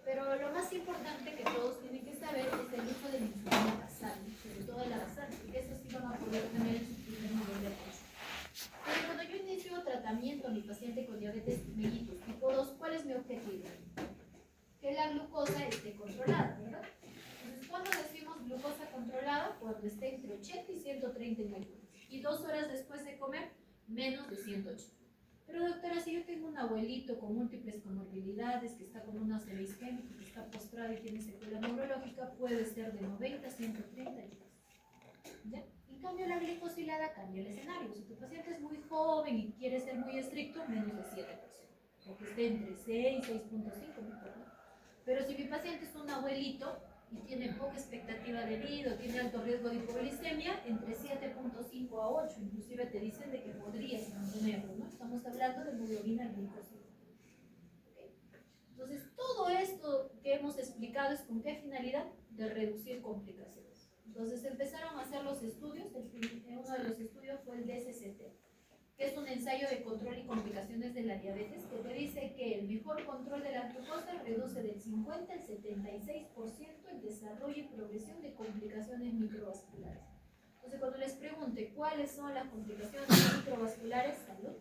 A: Pero lo más importante que todos tienen que saber es el uso de la insulina basal, sobre todo la basal, porque eso sí van a poder tener en su primer nivel de peso. Pero cuando yo inicio tratamiento a mi paciente con diabetes mellitus tipo 2, ¿cuál es mi objetivo? Que la glucosa esté controlada, ¿verdad? Entonces, ¿cuándo decimos glucosa controlada? Cuando esté entre 80 y 130 en ayunas. Y 2 horas después de comer, menos de 108. Pero doctora, si yo tengo un abuelito con múltiples comorbilidades, que está con una ACV isquémica, que está postrado y tiene secuela neurológica, puede ser de 90 a 130 ¿ya? En cambio, la glicosilada cambia el escenario. Si tu paciente es muy joven y quiere ser muy estricto, menos de 7%. O que esté entre 6 y 6.5, mejor, ¿no? Pero si mi paciente es un abuelito y tiene poca expectativa de vida, tiene alto riesgo de hipoglicemia, entre 7.5 a 8, inclusive te dicen de que podrías mantenerlo, ¿no? Estamos hablando de hemoglobina glicosilada. ¿Okay? Entonces, todo esto que hemos explicado es con qué finalidad? De reducir complicaciones. Entonces, empezaron a hacer los estudios, uno de los estudios fue el DSCT, que es un ensayo de control y complicaciones de la diabetes, que te dice que el mejor control de la glucosa reduce del 50 al 76% el desarrollo y progresión de complicaciones microvasculares. Entonces, cuando les pregunte cuáles son las complicaciones microvasculares, salud,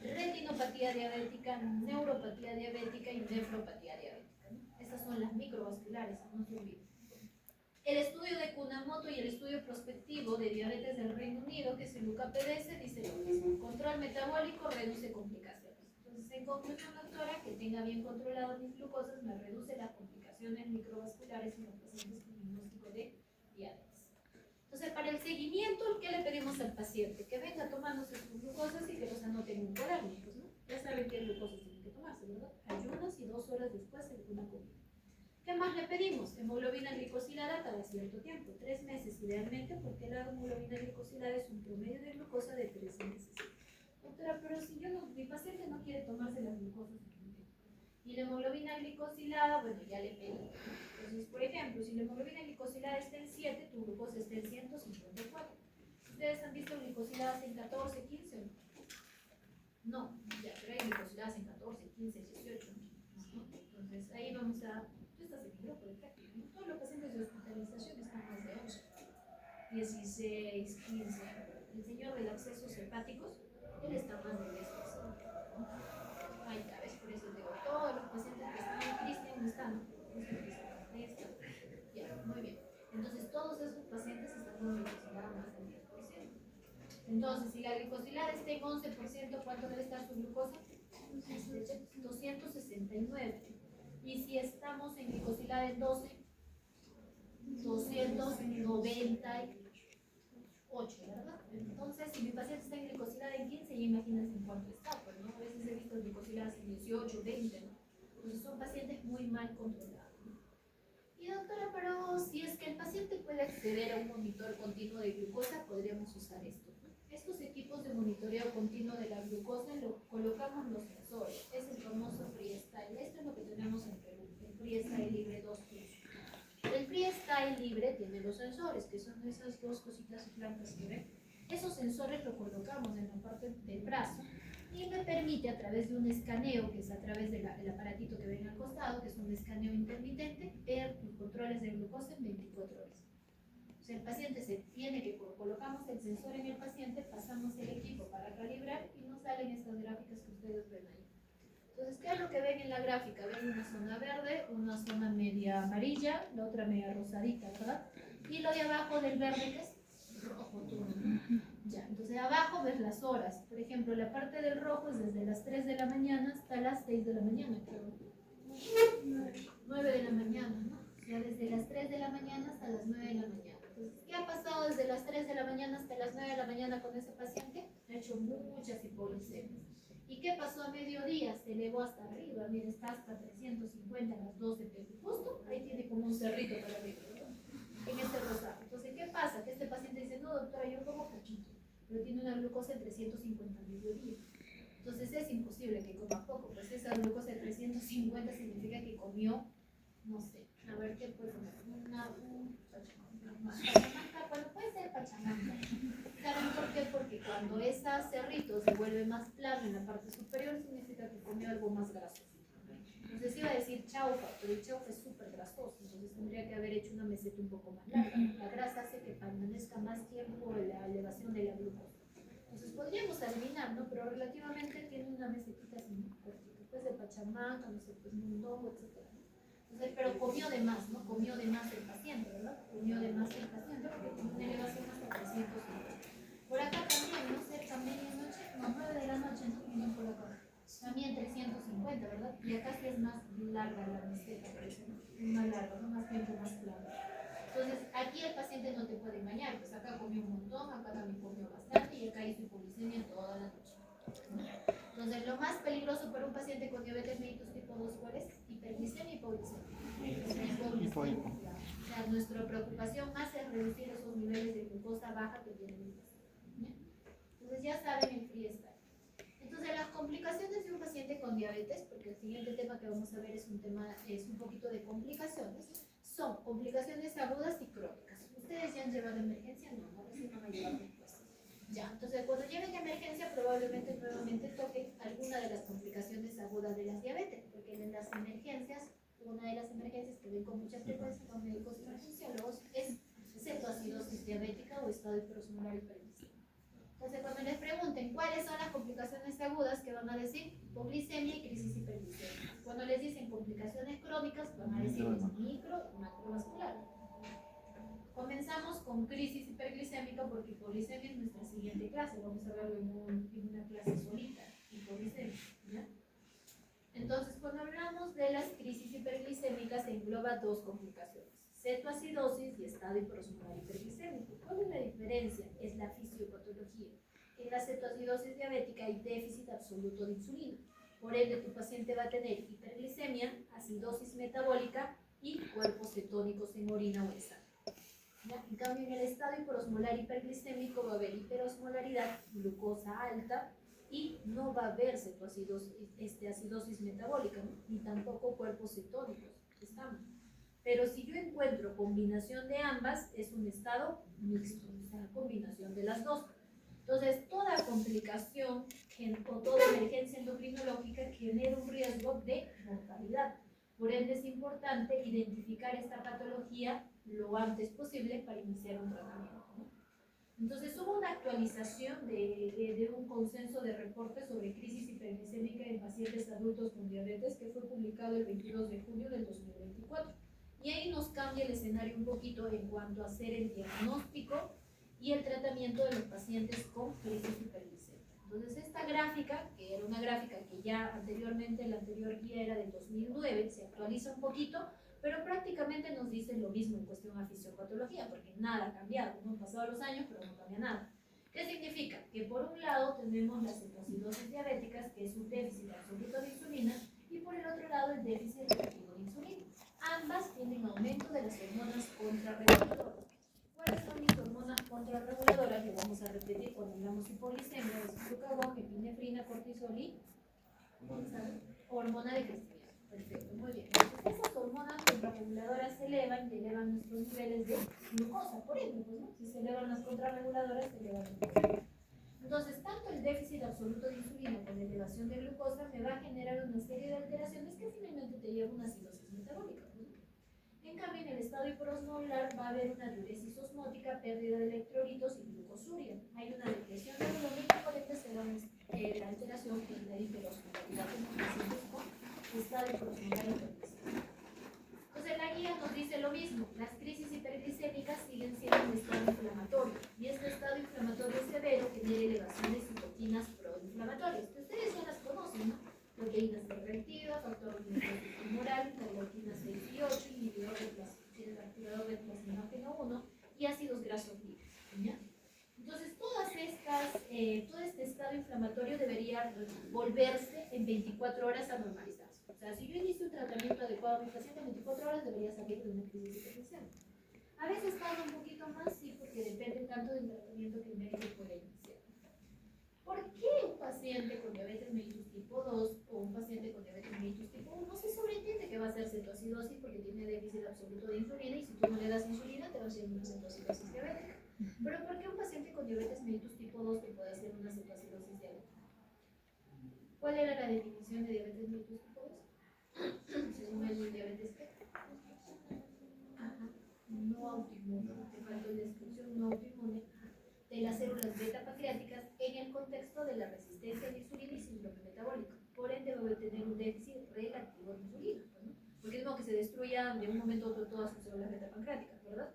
A: retinopatía diabética, neuropatía diabética y nefropatía diabética, ¿no? Esas son las microvasculares, no se olviden. El estudio de Kunamoto y el estudio prospectivo de diabetes del Reino Unido, que es el UKPDS, dice lo mismo. Control metabólico reduce complicaciones. Entonces, en conclusión, doctora, que tenga bien controlado mis glucosas me reduce las complicaciones microvasculares en los pacientes con diagnóstico de diabetes. Entonces, para el seguimiento, ¿qué le pedimos al paciente? Que venga tomándose sus glucosas y que los anote en un cuaderno, pues, ¿no? Ya saben qué glucosas tienen que tomarse, ¿verdad? Ayunas y 2 horas después de una comida. ¿Qué más le pedimos? Hemoglobina glicosilada cada cierto tiempo, 3 meses idealmente, porque la hemoglobina glicosilada es un promedio de glucosa de 3 meses. Doctora, pero si mi paciente no quiere tomarse las glucosas, y la hemoglobina glicosilada, bueno, ya le pedí. Entonces, por ejemplo, si la hemoglobina glicosilada está en 7, tu glucosa está en 154. ¿Ustedes han visto glicosiladas en 14, 15? No, ya, pero hay glicosiladas en 14, 15, 18. ¿No? Entonces, ahí vamos a... Tú estás en el grupo de práctica, ¿no? Todos los pacientes de hospitalización están más de 11, 16, 15. El señor de accesos hepáticos, él está más de 10%. Ahí está, ¿ves? Por eso digo, todos los pacientes que están en crisis no están. Ahí está. Ya, muy bien. Entonces, todos esos pacientes están con glicosilada más del 10%. Entonces, si la glicosilada está en 11%, ¿cuánto debe estar su glucosa? 269. Y si estamos en glicosilada en 12, 298, ¿verdad? Entonces, si mi paciente está en glicosilada en 15, ya imagínense en cuánto está, pues, ¿no? A veces he visto glicosiladas en 18, 20, ¿no? Entonces, son pacientes muy mal controlados, ¿no? Y doctora, pero si es que el paciente puede acceder a un monitor continuo de glucosa, podríamos usar esto, ¿no? Estos equipos de monitoreo continuo de la glucosa lo colocamos los sensores, es el famoso Freestyle. Esto es lo que tenemos en Perú, el Freestyle Libre 2 Plus. El Freestyle Libre tiene los sensores, que son esas dos cositas blancas que ven. Esos sensores lo colocamos en la parte del brazo y me permite, a través de un escaneo, que es a través del aparatito que ven al costado, que es un escaneo intermitente, ver los controles de glucosa en 24 horas. O sea, el paciente se tiene que, colocamos el sensor en el paciente, pasamos el equipo para calibrar y nos salen estas gráficas que ustedes ven ahí. Entonces, ¿qué es lo que ven en la gráfica? Ven una zona verde, una zona media amarilla, la otra media rosadita, ¿verdad? Y lo de abajo del verde, ¿qué es? Rojo turno. Ya, entonces abajo ves las horas. Por ejemplo, la parte del rojo es desde las 3 de la mañana hasta las 6 de la mañana, creo. 9 de la mañana, ¿no? O sea, desde las 3 de la mañana hasta las 9 de la mañana. Entonces, ¿qué ha pasado desde las 3 de la mañana hasta las 9 de la mañana con ese paciente? Ha hecho muchas hipoglucemias. ¿Y qué pasó a mediodía? Se elevó hasta arriba, mira, está hasta 350 a las 12 pm. Justo ahí tiene como un cerrito para arriba, ¿verdad? En este rosado. Entonces, ¿qué pasa? Que este paciente dice, no, doctora, yo como poquito, pero tiene una glucosa de 350 al mediodía. Entonces es imposible que coma poco, pues esa glucosa de 350 significa que comió, no sé, a ver qué puede comer, pachamanca, bueno, puede ser pachamanca. ¿Saben por qué? Porque cuando ese cerrito se vuelve más plano en la parte superior, significa que comió algo más grasoso. Entonces iba a decir chaufa, pero el chaufa es súper grasoso, entonces tendría que haber hecho una meseta un poco más larga. La grasa hace que permanezca más tiempo la elevación de la glucosa. Entonces podríamos adivinar, ¿no? Pero relativamente tiene una mesetita así, ¿no? Cortita. Pues de pachamanca, no sé, pues mondongo, etc. Entonces, pero comió de más, ¿no? Comió de más el paciente, ¿verdad? Comió de más el paciente porque tiene una elevación hasta 350. Por acá también, no sé, también en noche, no, 9 de la noche, ¿no? Miren por acá. También 350, ¿verdad? Y acá sí es más larga la meseta, parece, ¿no? Es más larga, ¿no? Más tiempo, más plano. Entonces, aquí el paciente no te puede engañar, pues acá comió un montón, acá también comió bastante y acá hizo hipoglucemia toda la noche. Entonces, lo más peligroso para un paciente con diabetes mellitus tipo 2, ¿cuál es? Hiperglicemia y hipoglucemia. Hipoglucemia. O sea, nuestra preocupación más es reducir esos niveles de glucosa baja que tiene el paciente. Entonces, ya saben el freestyle. Entonces, las complicaciones de un paciente con diabetes, porque el siguiente tema que vamos a ver es un poquito de complicaciones, son complicaciones agudas y crónicas. ¿Ustedes ya han llevado emergencia? No, no, recién van a llevar después. Ya, entonces cuando lleven emergencia probablemente nuevamente toquen alguna de las complicaciones agudas de las diabetes, porque en las emergencias, una de las emergencias que ven con mucha frecuencia los médicos emergenciólogos es cetoacidosis diabética o estado hiperosmolar hiperglicémico. Entonces cuando les pregunten cuáles son las complicaciones agudas, que van a decir hipoglicemia y crisis hiperglicémica. Cuando les dicen complicaciones crónicas, van a decir micro y macrovascular. Comenzamos con crisis hiperglicémica porque hipoglicemia es nuestra siguiente clase. Vamos a verlo en una clase solita, hipoglicemia, ¿ya? Entonces, cuando hablamos de las crisis hiperglicémicas, se engloba dos complicaciones: cetoacidosis y estado hiperosmolar hiperglicémico. ¿Cuál es la diferencia? Es la fisiopatología. En la cetoacidosis diabética hay déficit absoluto de insulina. Por ende, tu paciente va a tener hiperglicemia, acidosis metabólica y cuerpos cetónicos en orina o en sangre. En cambio, en el estado hiperosmolar hiperglicémico va a haber hiperosmolaridad, glucosa alta y no va a haber acidosis metabólica, ¿no? Ni tampoco cuerpos cetónicos. Estamos. Pero si yo encuentro combinación de ambas, es un estado mixto, o sea, combinación de las dos. Entonces, toda complicación o toda emergencia endocrinológica genera un riesgo de mortalidad. Por ende, es importante identificar esta patología lo antes posible para iniciar un tratamiento, ¿no? Entonces, hubo una actualización de un consenso de reportes sobre crisis hiperglicémica en pacientes adultos con diabetes que fue publicado el 22 de junio del 2024. Y ahí nos cambia el escenario un poquito en cuanto a hacer el diagnóstico y el tratamiento de los pacientes con crisis hiperglicémica. Entonces, esta gráfica, que era una gráfica que ya anteriormente, la anterior guía era del 2009, se actualiza un poquito, pero prácticamente nos dice lo mismo en cuestión a fisiopatología, porque nada ha cambiado, no han pasado los años, pero no cambia nada. ¿Qué significa? Que por un lado tenemos las cetoacidosis diabéticas, que es un déficit absoluto de insulina, y por el otro lado el déficit relativo de insulina. Ambas tienen aumento de las hormonas contrarreguladoras. ¿Cuáles son mis hormonas contrarreguladoras? Lo vamos a repetir cuando hablamos de hipoglicemia: es glucagón, epinefrina, cortisol y hormona de crecimiento. Perfecto, muy bien. Entonces, esas hormonas contrarreguladoras se elevan y elevan nuestros niveles de glucosa. Por ejemplo, pues, ¿no? Si se elevan las contrarreguladoras, se elevan el glucosa. Entonces, tanto el déficit absoluto de insulina como la elevación de glucosa me va a generar una serie de alteraciones que finalmente te lleva a una acidosis metabólica. En cambio, en el estado hiperosmolar va a haber una diuresis osmótica, pérdida de electrolitos y glucosuria. Hay una depresión del volumen y por ende se da la alteración en la hiperosmolaridad en los pacientes con estado hiperosmolar hiperglicémico. Entonces la guía nos dice lo mismo: las crisis hiperglicémicas siguen siendo un estado inflamatorio y este estado inflamatorio severo genera elevación de citoquinas proinflamatorias, que ustedes ya las conocen, ¿no? Proteína C reactiva, factor tumoral, interleuquina 6 y 8, inhibidor de activador de plasminógeno 1 y ácido estado inflamatorio debería volverse en 24 horas a normalizarse. O sea, si yo inicio un tratamiento adecuado a mi paciente, en 24 horas debería salir de una crisis hiperglicémica. A veces tarda un poquito más, sí, porque depende tanto del tratamiento que el médico pueda iniciar. ¿Por qué un paciente con diabetes mellitus tipo 2 o un paciente con diabetes mellitus tipo 1 no se sobreentiende que va a ser cetoacidosis porque tiene déficit absoluto de insulina y si tú no le das insulina te va a hacer una cetoacidosis diabética? Pero ¿por qué un paciente con diabetes mellitus tipo 2 te puede hacer una cetoacidosis diabética? ¿Cuál era la definición de diabetes mellitus tipo 2? Según el diabetes ¿qué? Ajá. No autoinmune, te faltó la descripción, no autoinmune de las células beta pancreáticas en el contexto de la resistencia a la insulina y síndrome metabólico. Por ende, debe tener un déficit relativo de insulina, ¿no? Porque es como que se destruyan de un momento a otro todas sus células beta pancreáticas, ¿verdad?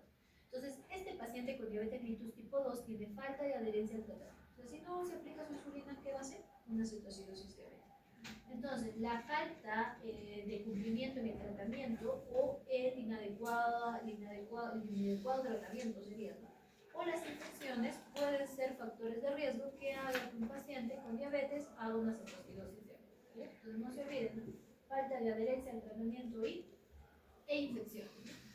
A: Entonces, este paciente con diabetes mellitus tipo 2 tiene falta de adherencia al tratamiento. O sea, si no se aplica su insulina, ¿qué va a hacer? Una cetoacidosis diabética. Entonces, la falta de cumplimiento en el tratamiento o el inadecuado tratamiento sería, ¿no? O las infecciones pueden ser factores de riesgo que hagan que un paciente con diabetes haga una cetoacidosis diabética. ¿Sí? Entonces, no se olviden, ¿no? Falta de adherencia al tratamiento e infección.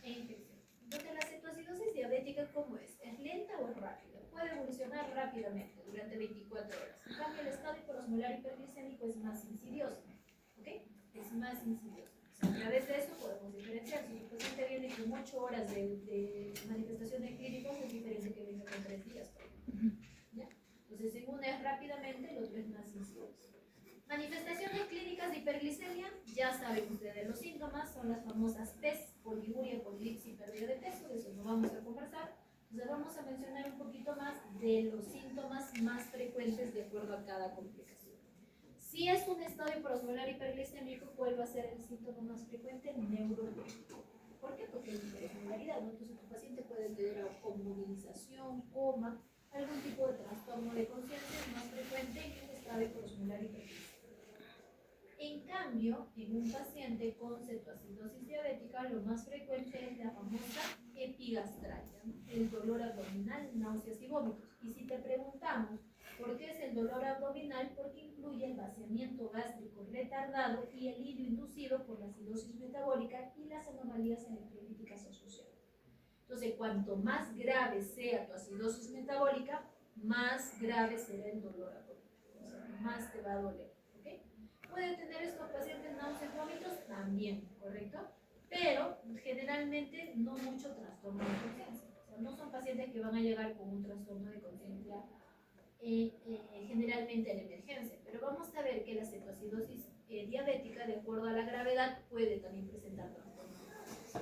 A: Entonces, la cetoacidosis diabética, ¿cómo es? ¿Es lenta o es rápida? Puede evolucionar rápidamente durante 24 horas. En cambio, el estado hiperosmolar hiperglicémico es más insidioso. ¿Ok? Es más insidioso. O sea, a través de eso podemos diferenciar. Si el paciente viene con 8 horas de manifestación de clínicos, es diferente que venga con 3 días. ¿Ya? Entonces, en una es rápidamente, el otro es más insidioso. Manifestaciones clínicas de hiperglicemia, ya saben ustedes los síntomas, son las famosas PES, poliguria, polilipsia y pérdida de peso, de eso no vamos a conversar. Entonces vamos a mencionar un poquito más de los síntomas más frecuentes de acuerdo a cada complicación. Si es un estado hiperosmolar hiperglicémico, ¿cuál va a ser el síntoma más frecuente? Neurológico. ¿Por qué? Porque hay hiperosmolaridad, ¿no? Entonces tu paciente puede tener movilización, coma, algún tipo de trastorno de conciencia más frecuente en el estado hiperosmolar hiperglicémico. En cambio, en un paciente con cetoacidosis diabética, lo más frecuente es la famosa epigastralia, ¿no? El dolor abdominal, náuseas y vómitos. Y si te preguntamos por qué es el dolor abdominal, porque incluye el vaciamiento gástrico retardado y el ilo inducido por la acidosis metabólica y las anomalías electrolíticas asociadas. Entonces, cuanto más grave sea tu acidosis metabólica, más grave será el dolor abdominal. O sea, más te va a doler. ¿Pueden tener estos pacientes náuseas y vómitos? También, ¿correcto? Pero generalmente no mucho trastorno de conciencia. O sea, no son pacientes que van a llegar con un trastorno de conciencia generalmente en emergencia. Pero vamos a ver que la cetoacidosis diabética, de acuerdo a la gravedad, puede también presentar trastorno de conciencia.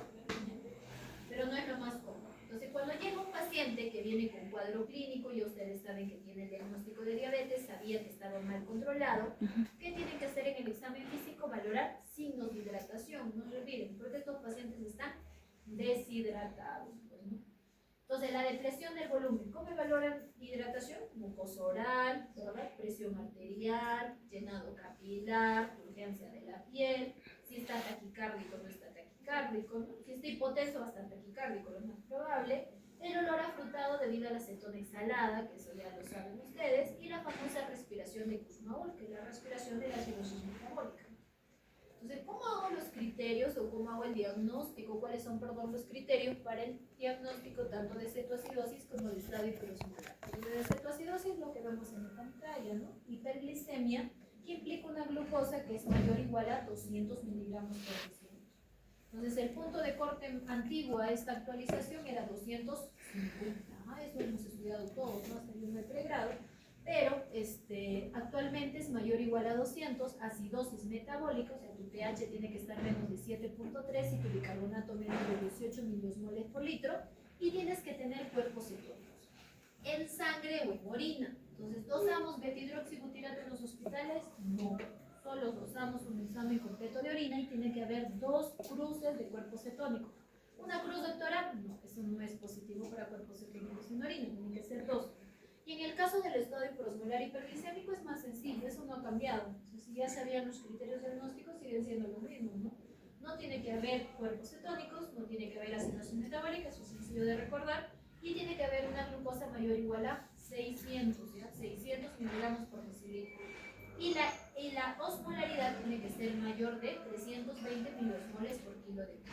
A: Pero no es lo más común. Entonces, cuando llega un paciente que viene con cuadro clínico y ustedes saben que tiene el diagnóstico de diabetes, sabía que estaba mal controlado, ¿qué tienen que hacer en el examen físico? Valorar signos de hidratación. No se olviden, porque estos pacientes están deshidratados. Pues, ¿no? Entonces, la depresión del volumen. ¿Cómo valoran hidratación? Mucosa oral, ¿verdad? Presión arterial, llenado capilar, urgencia de la piel, si está taquicárdico o no está taquicárdico, ¿no? Si está hipotenso va a estar taquicárdico, lo más probable. El olor afrutado debido a la acetona exhalada, que eso ya lo saben ustedes, y la famosa respiración de Kussmaul, que es la respiración de la acidosis metabólica. Entonces, ¿cómo hago los criterios o cómo hago el diagnóstico? ¿Cuáles son, perdón, los criterios para el diagnóstico tanto de cetoacidosis como de estado hiperosmolar? De cetoacidosis, lo que vemos en la pantalla, ¿no? Hiperglicemia, que implica una glucosa que es mayor o igual a 200 miligramos por decilitro. Entonces, el punto de corte antiguo a esta actualización era 250. Eso lo hemos estudiado todos, ¿no? Hasta el 1 de pregrado. Pero actualmente es mayor o igual a 200, acidosis metabólica, o sea, tu pH tiene que estar menos de 7.3 y tu bicarbonato menos de 18 miliosmoles por litro, y tienes que tener cuerpos cetónicos en sangre o en orina. Entonces, ¿dosamos beta-hidroxibutirato en los hospitales? No, solo dosamos un examen completo de orina y tiene que haber 2 cruces de cuerpos cetónicos. ¿Una cruz doctora? No, eso no es positivo para cuerpos cetónicos en orina, tienen que ser 2. Y en el caso del estado hiperosmolar hiperglicémico es más sencillo, eso no ha cambiado. Entonces, si ya sabían los criterios diagnósticos, siguen siendo los mismos, ¿no? No tiene que haber cuerpos cetónicos, no tiene que haber acidosis metabólica, eso es sencillo de recordar, y tiene que haber una glucosa mayor o igual a 600, ¿ya? 600 miligramos por decilitro. Y la osmolaridad tiene que ser mayor de 320 miliosmoles por kilo de peso.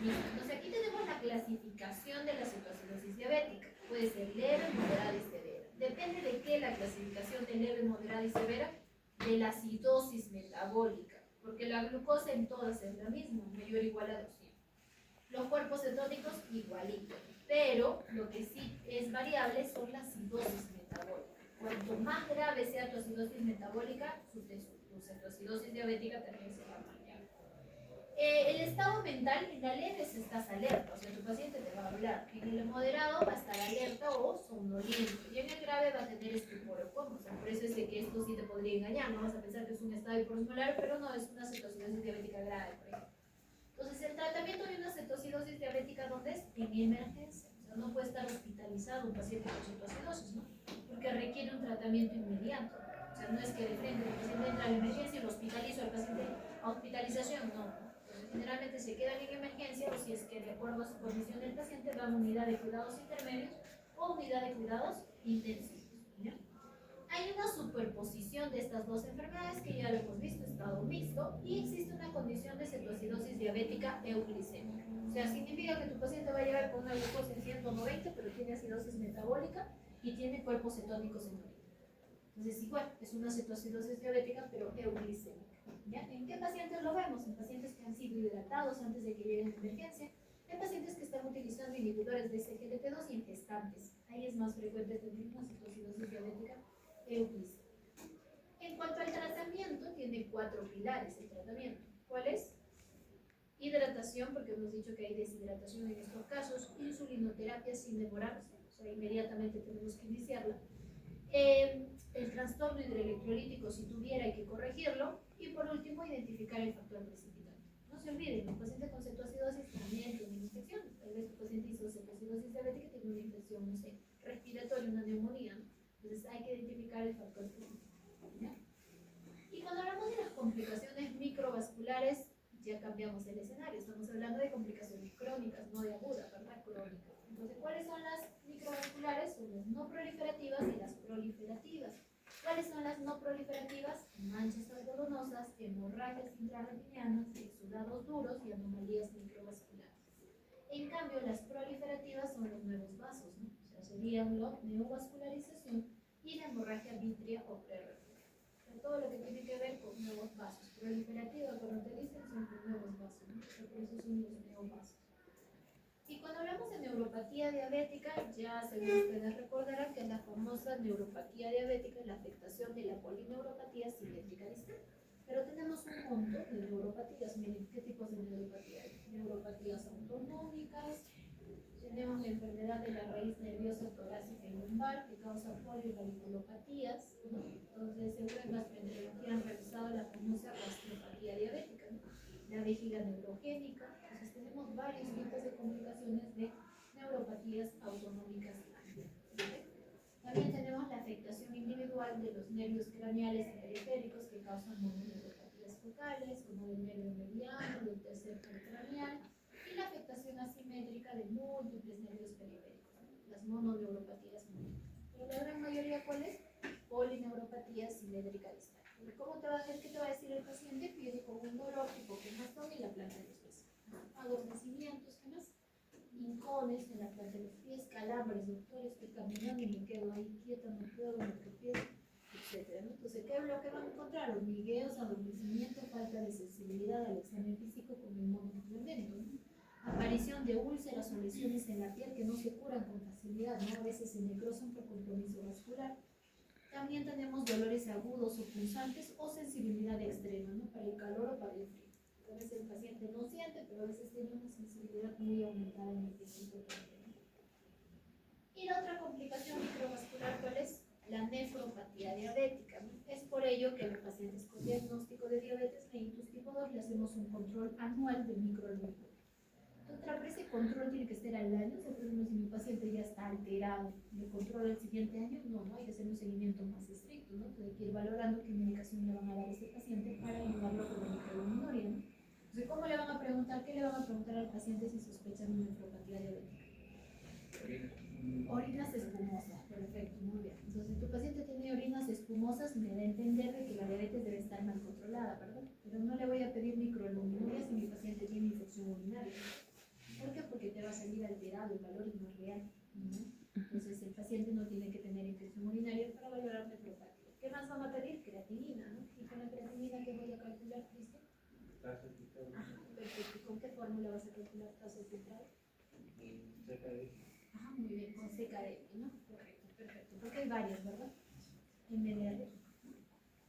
A: Listo. Entonces aquí tenemos la clasificación de la cetoacidosis diabética. Puede ser leve, moderada y severa. Depende de qué la clasificación de leve, moderada y severa, de la acidosis metabólica, porque la glucosa en todas es la misma, mayor o igual a 200. Los cuerpos cetónicos igualitos, pero lo que sí es variable son las acidosis metabólicas. Cuanto más grave sea tu acidosis metabólica, tu cetoacidosis diabética también será más grave. El estado mental, en la leve estás alerta, o sea, tu paciente te va a hablar. En el moderado va a estar alerta o somnoliento. Y en el grave va a tener estupor o coma. O sea, por eso es de que esto sí te podría engañar. No vas a pensar que es un estado hiperosmolar, pero no, es una cetoacidosis diabética grave, por ejemplo. Entonces, el tratamiento de una cetoacidosis diabética, ¿dónde es? En emergencia. O sea, no puede estar hospitalizado un paciente con cetoacidosis, ¿no? Porque requiere un tratamiento inmediato. O sea, no es que de frente el paciente entra a la emergencia y lo hospitalizo al paciente a hospitalización, no. Generalmente se quedan en emergencia o si es que de acuerdo a su condición del paciente va a unidad de cuidados intermedios o unidad de cuidados intensivos. ¿Ya? Hay una superposición de estas dos enfermedades que ya lo hemos visto, estado mixto, y existe una condición de cetoacidosis diabética euglicémica. O sea, significa que tu paciente va a llegar con una glucosa en 190, pero tiene acidosis metabólica y tiene cuerpos cetónicos en orina. Entonces, igual, es una cetoacidosis diabética, pero euglicémica. ¿Ya? ¿En qué pacientes lo vemos? En pacientes que han sido hidratados antes de que lleguen a emergencia, en pacientes que están utilizando inhibidores de SGLT2 y en gestantes. Ahí es más frecuente tener una cetoacidosis diabética euglicémica. En cuanto al tratamiento, tiene 4 pilares el tratamiento. ¿Cuál es? Hidratación, porque hemos dicho que hay deshidratación en estos casos, insulinoterapia sin demorarse, o sea, inmediatamente tenemos que iniciarla. El trastorno hidroelectrolítico, si tuviera, hay que corregirlo. Y por último, identificar el factor precipitante. No se olviden, los pacientes con cetoacidosis también tienen infecciones. Tal vez tu paciente hizo cetoacidosis diabética y tiene una infección, no sé, respiratoria, una neumonía, ¿no? Entonces hay que identificar el factor precipitante. ¿Ya? Y cuando hablamos de las complicaciones microvasculares, ya cambiamos el escenario. Estamos hablando de complicaciones crónicas, no de agudas, ¿verdad? Crónicas. Entonces, ¿cuáles son las microvasculares? Son las no proliferativas y las proliferativas. ¿Cuáles son las no proliferativas? Manchas algodonosas, hemorragias intrarretinianas, exudados duros y anomalías microvasculares. En cambio, las proliferativas son los nuevos vasos, ¿no? O sea, serían la neovascularización y la hemorragia vítrea o prerrectal. Todo lo que tiene que ver con nuevos vasos. Proliferativa, cuando te dicen, son con nuevos vasos, ¿no? Por eso son los neovasos. Y cuando hablamos de neuropatía diabética, ya según ustedes recordarán que es la famosa neuropatía diabética, la afectación de la polineuropatía simétrica distal. Pero tenemos un montón de neuropatías. Miren, ¿qué tipos de neuropatía hay? Neuropatías autonómicas, tenemos la enfermedad de la raíz nerviosa torácica y lumbar que causa poliradiculopatías, ¿no? Entonces, seguro en gastroenterología han revisado la famosa gastropatía diabética, ¿no? La vejiga neurogénica. Entonces, tenemos varios tipos de complicaciones de neuropatías autonómicas. También tenemos la afectación individual de los nervios craneales y periféricos que causan mononeuropatías focales, como del nervio mediano, del tercer craneal, y la afectación asimétrica de múltiples nervios periféricos, ¿no? Las mononeuropatías múltiples. Pero la gran mayoría, ¿cuál es? Polineuropatía simétrica distal. ¿Cómo te va a hacer? ¿Qué te va a decir el paciente? Viene con un dolor tipo quemazón en la planta de los pies. Adormecimientos, ¿qué más? Hincones en la planta de los pies, calambres, doctor, estoy caminando y me quedo ahí quieta, no puedo, me tropiezo, etc. Entonces, ¿qué es lo que van a encontrar? Hormigueos, adormecimiento, falta de sensibilidad al examen físico con el monofilamento, ¿no? Aparición de úlceras o lesiones en la piel que no se curan con facilidad, ¿no? A veces se necrosan por compromiso vascular. También tenemos dolores agudos o punzantes o sensibilidad extrema, ¿no? Para el calor o para el frío. A veces el paciente no siente, pero a veces tiene una sensibilidad muy aumentada en el tejido. Y la otra complicación microvascular, ¿cuál es? La nefropatía diabética, ¿no? Es por ello que a los pacientes con diagnóstico de diabetes mellitus tipo 2 le hacemos un control anual del microalbuminuro. Entonces, ese control tiene que ser al año. Por ejemplo, si mi paciente ya está alterado, ¿le controlo el siguiente año? No, hay que hacer un seguimiento más estricto, ¿no? Entonces, hay que ir valorando qué medicación le van a dar a ese paciente para ayudarlo con la microalbuminuria, ¿no? Entonces, ¿cómo le van a preguntar? ¿Qué le van a preguntar al paciente si sospechan una nefropatía diabética? Orinas espumosas, perfecto, muy bien. Entonces, paciente tiene orinas espumosas, me da a entender de que la diabetes debe estar mal controlada, ¿verdad? Pero no le voy a pedir microalbuminuria si mi paciente tiene infección urinaria. ¿Por qué? Porque te va a salir alterado el valor y no es real, ¿no? Entonces el paciente no tiene que tener infección urinaria para valorar nefropatía. ¿Qué más van a pedir? Creatinina, ¿no? ¿Y con la creatinina qué voy a calcular, Cristian? Ajá, perfecto. ¿Con qué fórmula vas a calcular tasa de filtrado? Ajá, muy bien, con CKD, ¿no? Correcto, perfecto. Porque hay varias, ¿verdad? MDR.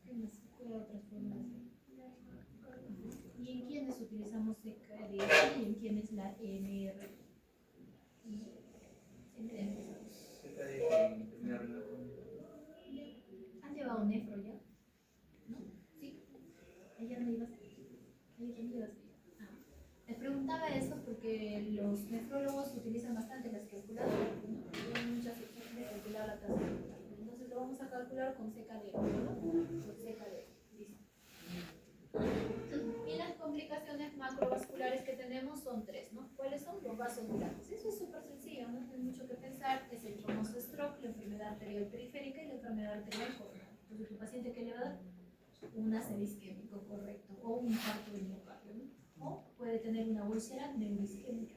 A: ¿Qué más? ¿Cuál otras fórmulas? ¿Y en quiénes utilizamos CKD y en quiénes la MR? ¿Han llevado nefro ya? ¿No? Sí. Ella no ibas. Ella también ibas. Les preguntaba eso porque los nefrólogos utilizan bastante las calculadoras, ¿no? Tienen muchas opciones de calcular la tasa de filtrado. Entonces lo vamos a calcular con CKD, ¿no? Con CKD. Listo. Y las complicaciones macrovasculares que tenemos son tres, ¿no? ¿Cuáles son? Los vasos dilatos. Eso es súper sencillo, no hay mucho que pensar. Es el famoso stroke, la enfermedad arterial periférica y la enfermedad arterial coronaria. Entonces, ¿tu paciente qué le va a dar? Un ACV isquémico, correcto, o un infarto del miocardio, ¿no? O puede tener una úlcera neuroisquémica.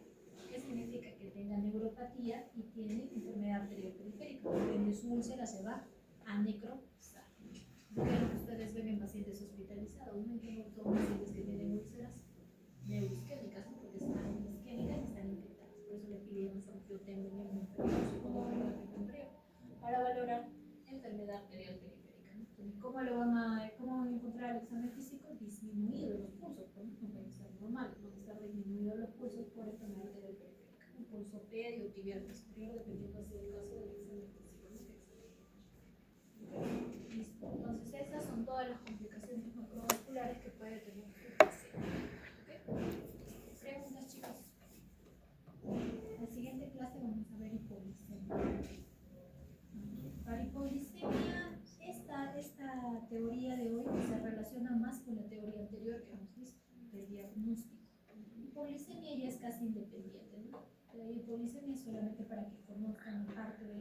A: ¿Qué significa? Que tenga neuropatía y tiene enfermedad arterial periférica. Por su úlcera se va a necrosar. Pero ustedes ven en pacientes hospitalizados, ¿no? Tengo todos pacientes que tienen úlceras neuroisquémicas, ¿no? Porque están isquémicas y están infectadas. Por eso le pidieron yo tengo un enfermedad para valorar enfermedad arterial periférica, ¿no? Entonces, ¿cómo van a encontrar el examen físico? Disminuido los pulsos, ¿no? No pueden estar normales, van a estar disminuidos los pulsos por enfermedad arterial periférica. Un pulso pedio o tibial posterior, dependiendo si el caso del examen físico, ¿no? Listo. Entonces, esas son todas las complicaciones macrovasculares que puede tener el paciente. ¿Ok? Preguntas, chicos. En la siguiente clase vamos a ver hipoglicemia. Para hipoglicemia, esta teoría de hoy se relaciona más con la teoría anterior que hemos visto, del diagnóstico. Hipoglicemia ya es casi independiente, ¿no? La hipoglicemia es solamente para que conozcan parte de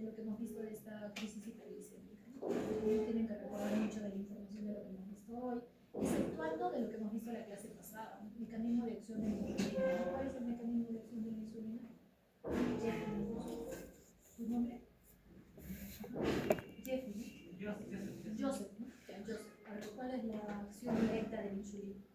A: lo que hemos visto de esta crisis hipoglicémica, ¿no? No tienen que recordar mucho de la información de lo que hemos visto hoy, exceptuando de lo que hemos visto en la clase pasada, ¿no? Mecanismo de acción de la insulina. ¿Cuál es el mecanismo de acción de la insulina? ¿Tu nombre? Jeffrey, ¿no? Joseph, ¿no? Joseph. A ver, ¿cuál es la acción directa de la insulina?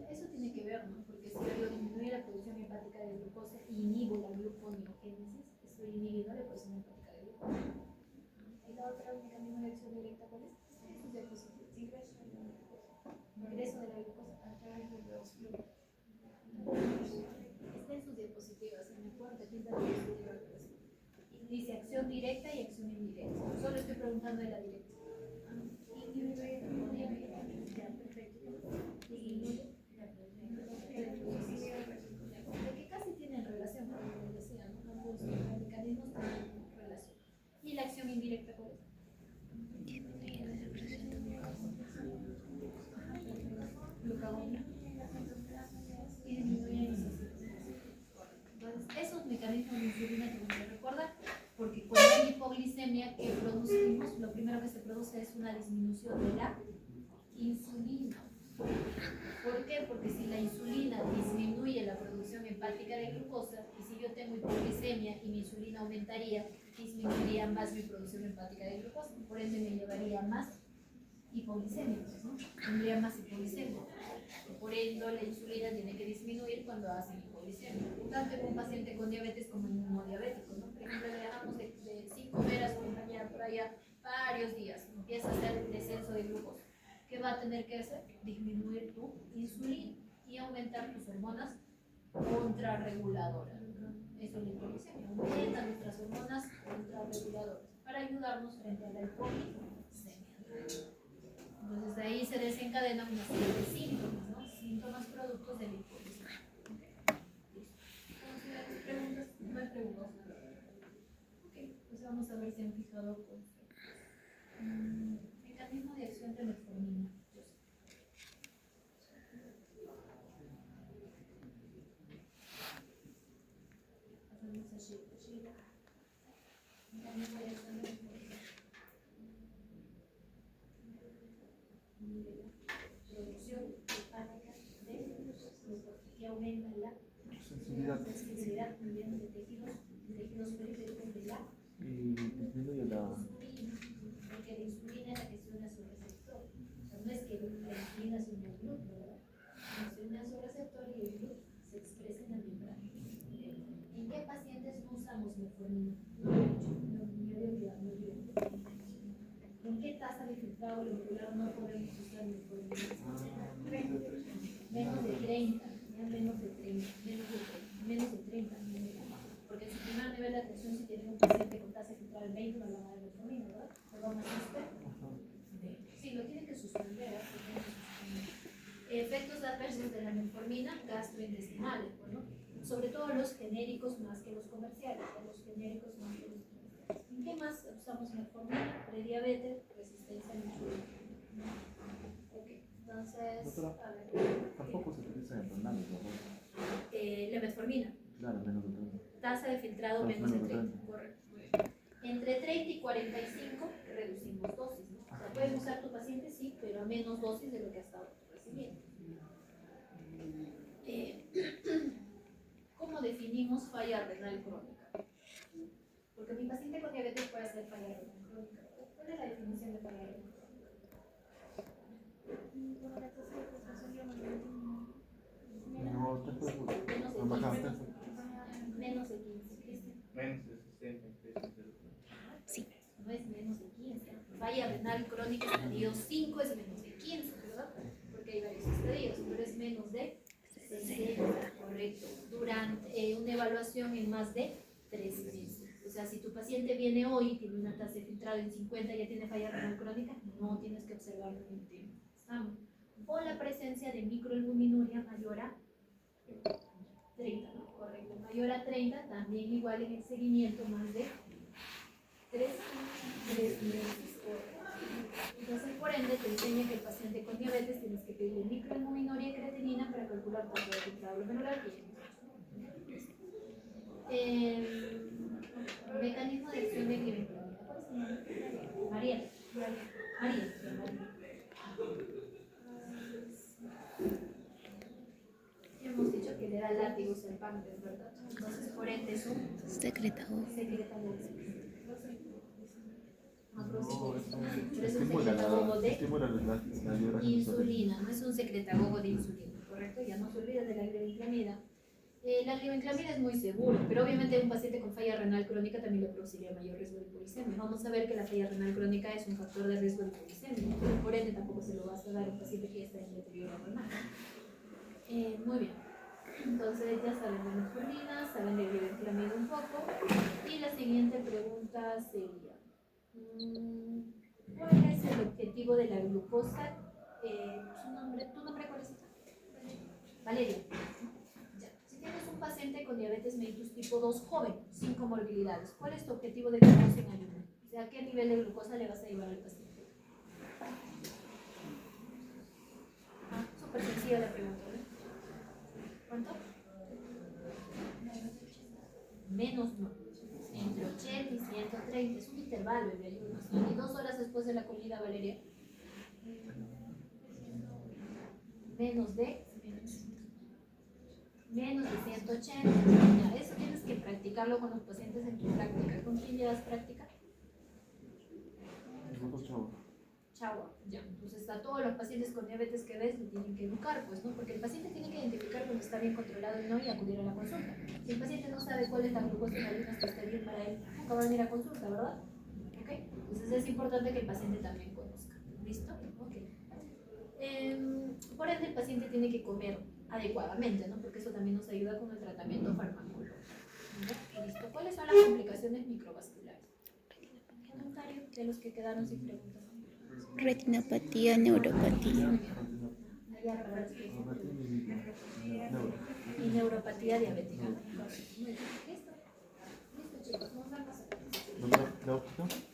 A: Eso tiene que ver, ¿no? Porque si yo disminuyo la producción hepática de glucosa y inhibo la gluconeogénesis, estoy inhibiendo la producción hepática de glucosa. ¿Y la otra mecanismo de acción directa cuál es? Sus diapositivas. Ingreso de la glucosa a través de los glúteos. Está en sus diapositivas, en el cuarto, quinta diapositiva. Dice acción directa y acción indirecta. Solo estoy preguntando de la directa. Ya, perfecto. De que casi tienen relación, como decía, ¿no? Ambos mecanismos tienen relación. ¿Y la acción indirecta cuál es? Glucagonina. Y disminuye la Entonces, esos mecanismos de insulina tenemos que recordar, porque cuando hay hipoglicemia que producimos, lo primero que se produce es una disminución de la insulina. ¿Por qué? Porque si la insulina disminuye la producción hepática de glucosa, y si yo tengo hipoglicemia y mi insulina aumentaría, disminuiría más mi producción hepática de glucosa, por ende me llevaría más hipoglicemia, ¿no? Tendría más hipoglicemia. Por ende, la insulina tiene que disminuir cuando hacen hipoglicemia. Tanto en un paciente con diabetes como en un no diabético, ¿no? Por ejemplo, le dejamos sin comer a su compañera por allá varios días, empieza a hacer descenso de glucosa. ¿Qué va a tener que hacer? Disminuir tu insulina y aumentar tus hormonas contrarreguladoras. Eso es la hipoglicemia. Aumenta nuestras hormonas contrarreguladoras para ayudarnos frente a la hipoglicemia. Entonces de ahí se desencadenan una serie de síntomas, ¿no? Síntomas productos del alcoholismo. ¿Vamos a ver las preguntas? No hay preguntas. Ok, pues vamos a ver si han fijado con mecanismo de acción de metformina. Pasamos a Sheila. Mecanismo de acción de metformina. Producción hepática que aumenta la sensibilidad también de tejidos periféricos de la
B: y disminuye la...
A: insulina, porque la insulina es la que se une a su receptor. O sea, no es que la insulina se une al glúteo, ¿verdad? Se une a su receptor y el glúteo se expresa en la membrana. ¿En qué pacientes no usamos metformina? No, me había olvidado, me olvidé. ¿En qué tasa de filtrado molecular no podemos usar metformina? Menos de 30, ya menos de 30, menos de 30. Porque en su primer nivel de atención, si tienen un paciente con tasa de filtrado del 20, no le van a dar metformina, ¿verdad? ¿Lo van a suspender? Sí, lo tienen que suspender, ¿verdad? Efectos adversos de la metformina gastrointestinales, ¿no? Sobre todo los genéricos más que los comerciales, los genéricos más que los comerciales. ¿En qué más usamos metformina? Prediabetes, resistencia a la insulina. Ok, entonces,
B: Doctora,
A: a ver.
B: tampoco se utiliza en renales, ¿verdad?
A: La metformina.
B: Claro, menos de 30.
A: Tasa de filtrado menos de 30. Correcto. Entre 30 y 45 reducimos dosis, ¿no? O sea, pueden usar tu paciente, sí, pero a menos dosis de lo que ha estado recibiendo. ¿Cómo definimos falla renal crónica? Porque mi paciente con diabetes puede hacer falla renal crónica. ¿Cuál es la definición de falla renal crónica?
B: No, te puedes...
A: Menos de 15.
C: Menos de 60.
A: Sí, no es menos de 15. Falla renal crónica estadio 5 es menos de 15, ¿verdad? Porque hay varios estadios, pero es menos de 60, correcto. Durante una evaluación en más de 3 meses. O sea, si tu paciente viene hoy y tiene una tasa de filtrado en 50 y ya tiene falla renal crónica, no tienes que observarlo en el tiempo. O la presencia de microalbuminuria mayor a 30, ¿no? Correcto. Mayor a 30, también igual en el seguimiento más de 3 meses. Entonces, por ende, te enseña que el paciente con diabetes tienes que pedirle microalbuminuria y creatinina para calcular tasa de filtrado glomerular. Mecanismo de acción de glibenclamida. ¿Cuál es el nombre? María. Hemos dicho que le da látigos al páncreas, ¿verdad? Entonces, por ende, es un secretador. Pero es un secretagogo de insulina, no es un secretagogo de insulina, ¿correcto? Ya no se olviden de la glibenclamida. La glibenclamida es muy seguro, pero obviamente un paciente con falla renal crónica también le produciría mayor riesgo de hipoglicemia. Vamos a ver que la falla renal crónica es un factor de riesgo de hipoglicemia, por ende tampoco se lo vas a dar a un paciente que ya está en deterioro renal. Muy bien, entonces ya saben de metformina, saben de glibenclamida un poco, y la siguiente pregunta sería: ¿cuál es el objetivo de la glucosa? ¿Tu nombre cuál es? Valeria. Ya. Si tienes un paciente con diabetes mellitus tipo 2 joven, sin comorbilidades, ¿cuál es tu objetivo de glucosa en ayuno? O sea, ¿a qué nivel de glucosa le vas a llevar al paciente? Súper sencilla la pregunta, ¿no? ¿Cuánto? Menos no. Entre 80 y 130, es un intervalo de ayuno. Y 2 horas después de la comida, Valeria. Menos de 180. Ya, eso tienes que practicarlo con los pacientes en tu práctica. ¿Con quién llevas práctica? Chagua. Ya. Entonces a todos los pacientes con diabetes que ves lo tienen que educar, pues, ¿no? Porque el paciente tiene que identificar cuando está bien controlado y no, y acudir a la consulta. Si el paciente no sabe cuál es la glucosa en ayunas que está bien para él, nunca va a venir a consulta, ¿verdad? ¿Ok? Entonces es importante que el paciente también conozca. ¿Listo? Ok. Por ende, el paciente tiene que comer adecuadamente, ¿no? Porque eso también nos ayuda con el tratamiento farmacológico. ¿Listo? ¿Cuáles son las complicaciones microvasculares? Comentario de los que quedaron sin preguntas.
D: retinopatía, neuropatía.
A: Y neuropatía diabética. Listo. Listo, chicos. Nos vemos.
B: ¿La óptica?